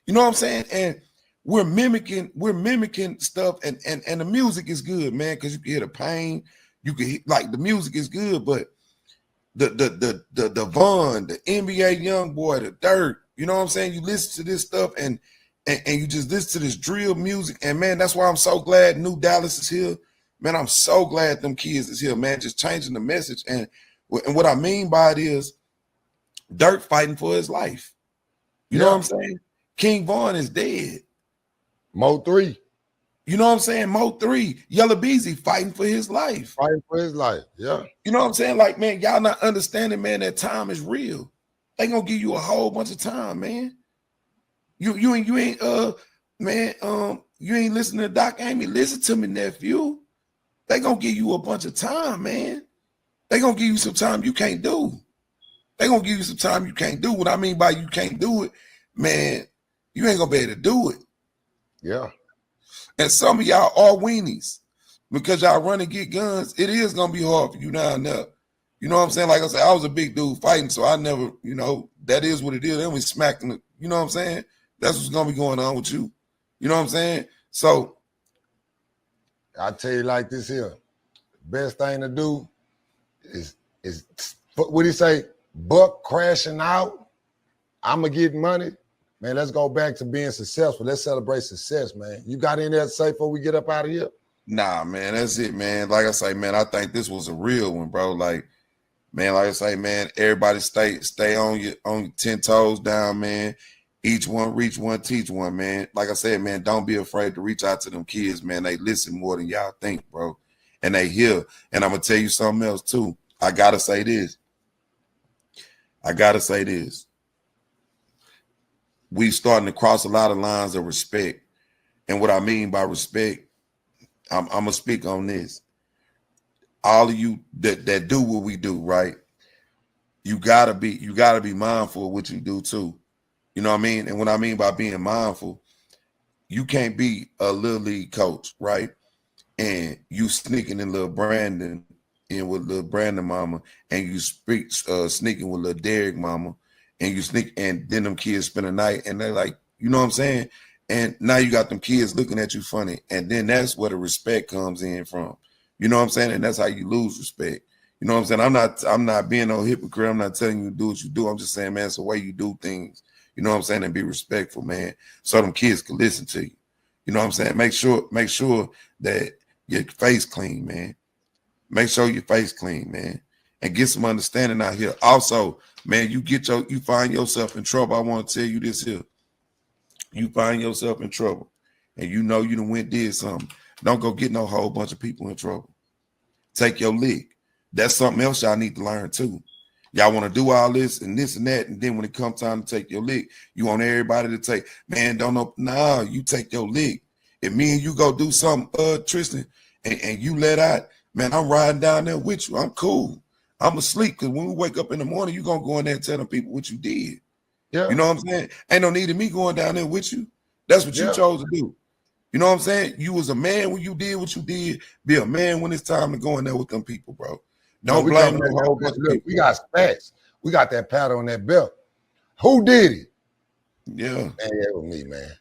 You know what I'm saying? And we're mimicking stuff, and the music is good, man, because you can hear the pain, you can hear, like, the music is good, but the Vaughn, the NBA young boy, the Dirt, you know what I'm saying? You listen to this stuff and you just listen to this drill music, and man, that's why I'm so glad New Dallas is here. Man, I'm so glad them kids is here, man, just changing the message. And what I mean by it is Dirt fighting for his life. You know what I'm saying? King Vaughn is dead. Mo 3. You know what I'm saying? Mo 3. Yellow Beezy fighting for his life. Fighting for his life. Yeah. You know what I'm saying? Like, man, y'all not understanding, man, that time is real. They gonna give you a whole bunch of time, man. You ain't listening to Doc Amy. Listen to me, nephew. They gonna give you a bunch of time, man. They gonna give you some time you can't do. They gonna give you some time you can't do. What I mean by you can't do it, man, you ain't gonna be able to do it. Yeah. And some of y'all are weenies because y'all run and get guns. It is gonna be hard for you now and up. You know what I'm saying? Like I said, I was a big dude fighting, so I never, you know, that is what it is. Then we smacking it. You know what I'm saying? That's what's gonna be going on with you. You know what I'm saying? So I tell you like this here. Best thing to do is what do you say? Buck crashing out. I'ma get money. Man, let's go back to being successful. Let's celebrate success, man. You got any there to say before we get up out of here? nah, man, that's it, man. Like I say, man, I think this was a real one, bro. Like, man, like I say, man, everybody stay on your 10 toes down, man. Each one reach one, teach one, man. Like I said, man, don't be afraid to reach out to them kids, man. They listen more than y'all think, bro. And they hear. And I'm gonna tell you something else too. I gotta say this. We starting to cross a lot of lines of respect. And what I mean by respect, I'm gonna speak on this. All of you that do what we do, right? You gotta be mindful of what you do too. You know what I mean? And what I mean by being mindful, you can't be a little league coach, right? And you sneaking in little Brandon in with little Brandon mama, and you sneaking with little Derek mama, and you sneak, and then them kids spend a night, and they're like, you know what I'm saying? And now you got them kids looking at you funny, and then that's where the respect comes in from. You know what I'm saying? And that's how you lose respect. You know what I'm saying? I'm not being no hypocrite. I'm not telling you to do what you do. I'm just saying, man, it's the way you do things. You know what I'm saying? And be respectful, man. So them kids can listen to you. You know what I'm saying? Make sure that your face clean, man. Make sure your face clean, man. And get some understanding out here. Also, man, you find yourself in trouble. I want to tell you this here. You find yourself in trouble, and you know you done did something. Don't go get no whole bunch of people in trouble. Take your lick. That's something else y'all need to learn too. Y'all want to do all this and that, and then when it comes time to take your lick, you want everybody to take, man, don't know. Nah, you take your lick. If me and you go do something, Tristan, and you let out, man, I'm riding down there with you. I'm cool. I'm asleep, because when we wake up in the morning, you going to go in there and tell them people what you did. Yeah. You know what I'm saying? Ain't no need of me going down there with you. That's what you chose to do. You know what I'm saying? You was a man when you did what you did. Be a man when it's time to go in there with them people, bro. Don't blame the whole bunch of people. We got stats. We got that pattern on that belt. Who did it? Yeah. Man, that was me, man.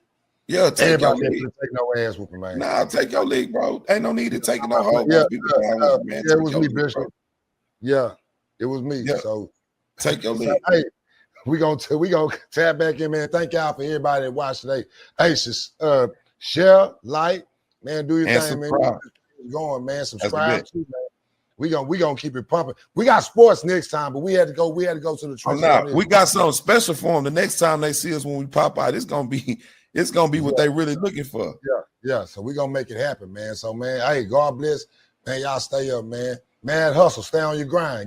Yeah, take your Everybody league. take no ass whooping, man. Nah, take your league, bro. Ain't no need to take no whole bunch of people down with you, man. Yeah, it was me, Bishop. Yeah, it was me. Yeah. So take your league. Hey, we gonna tap back in, man. Thank y'all for everybody that watched today. Hey, share, like, man, do your And thing, man. subscribe. Going, man. Subscribe too, man. We gonna keep it pumping. We got sports next time, but we had to go to the Oh, we got something special for them. The next time they see us when we pop out, it's gonna be what they really looking for. Yeah. So we gonna make it happen, man. So, man, hey, God bless, man. Y'all stay up, man. Mad hustle, stay on your grind.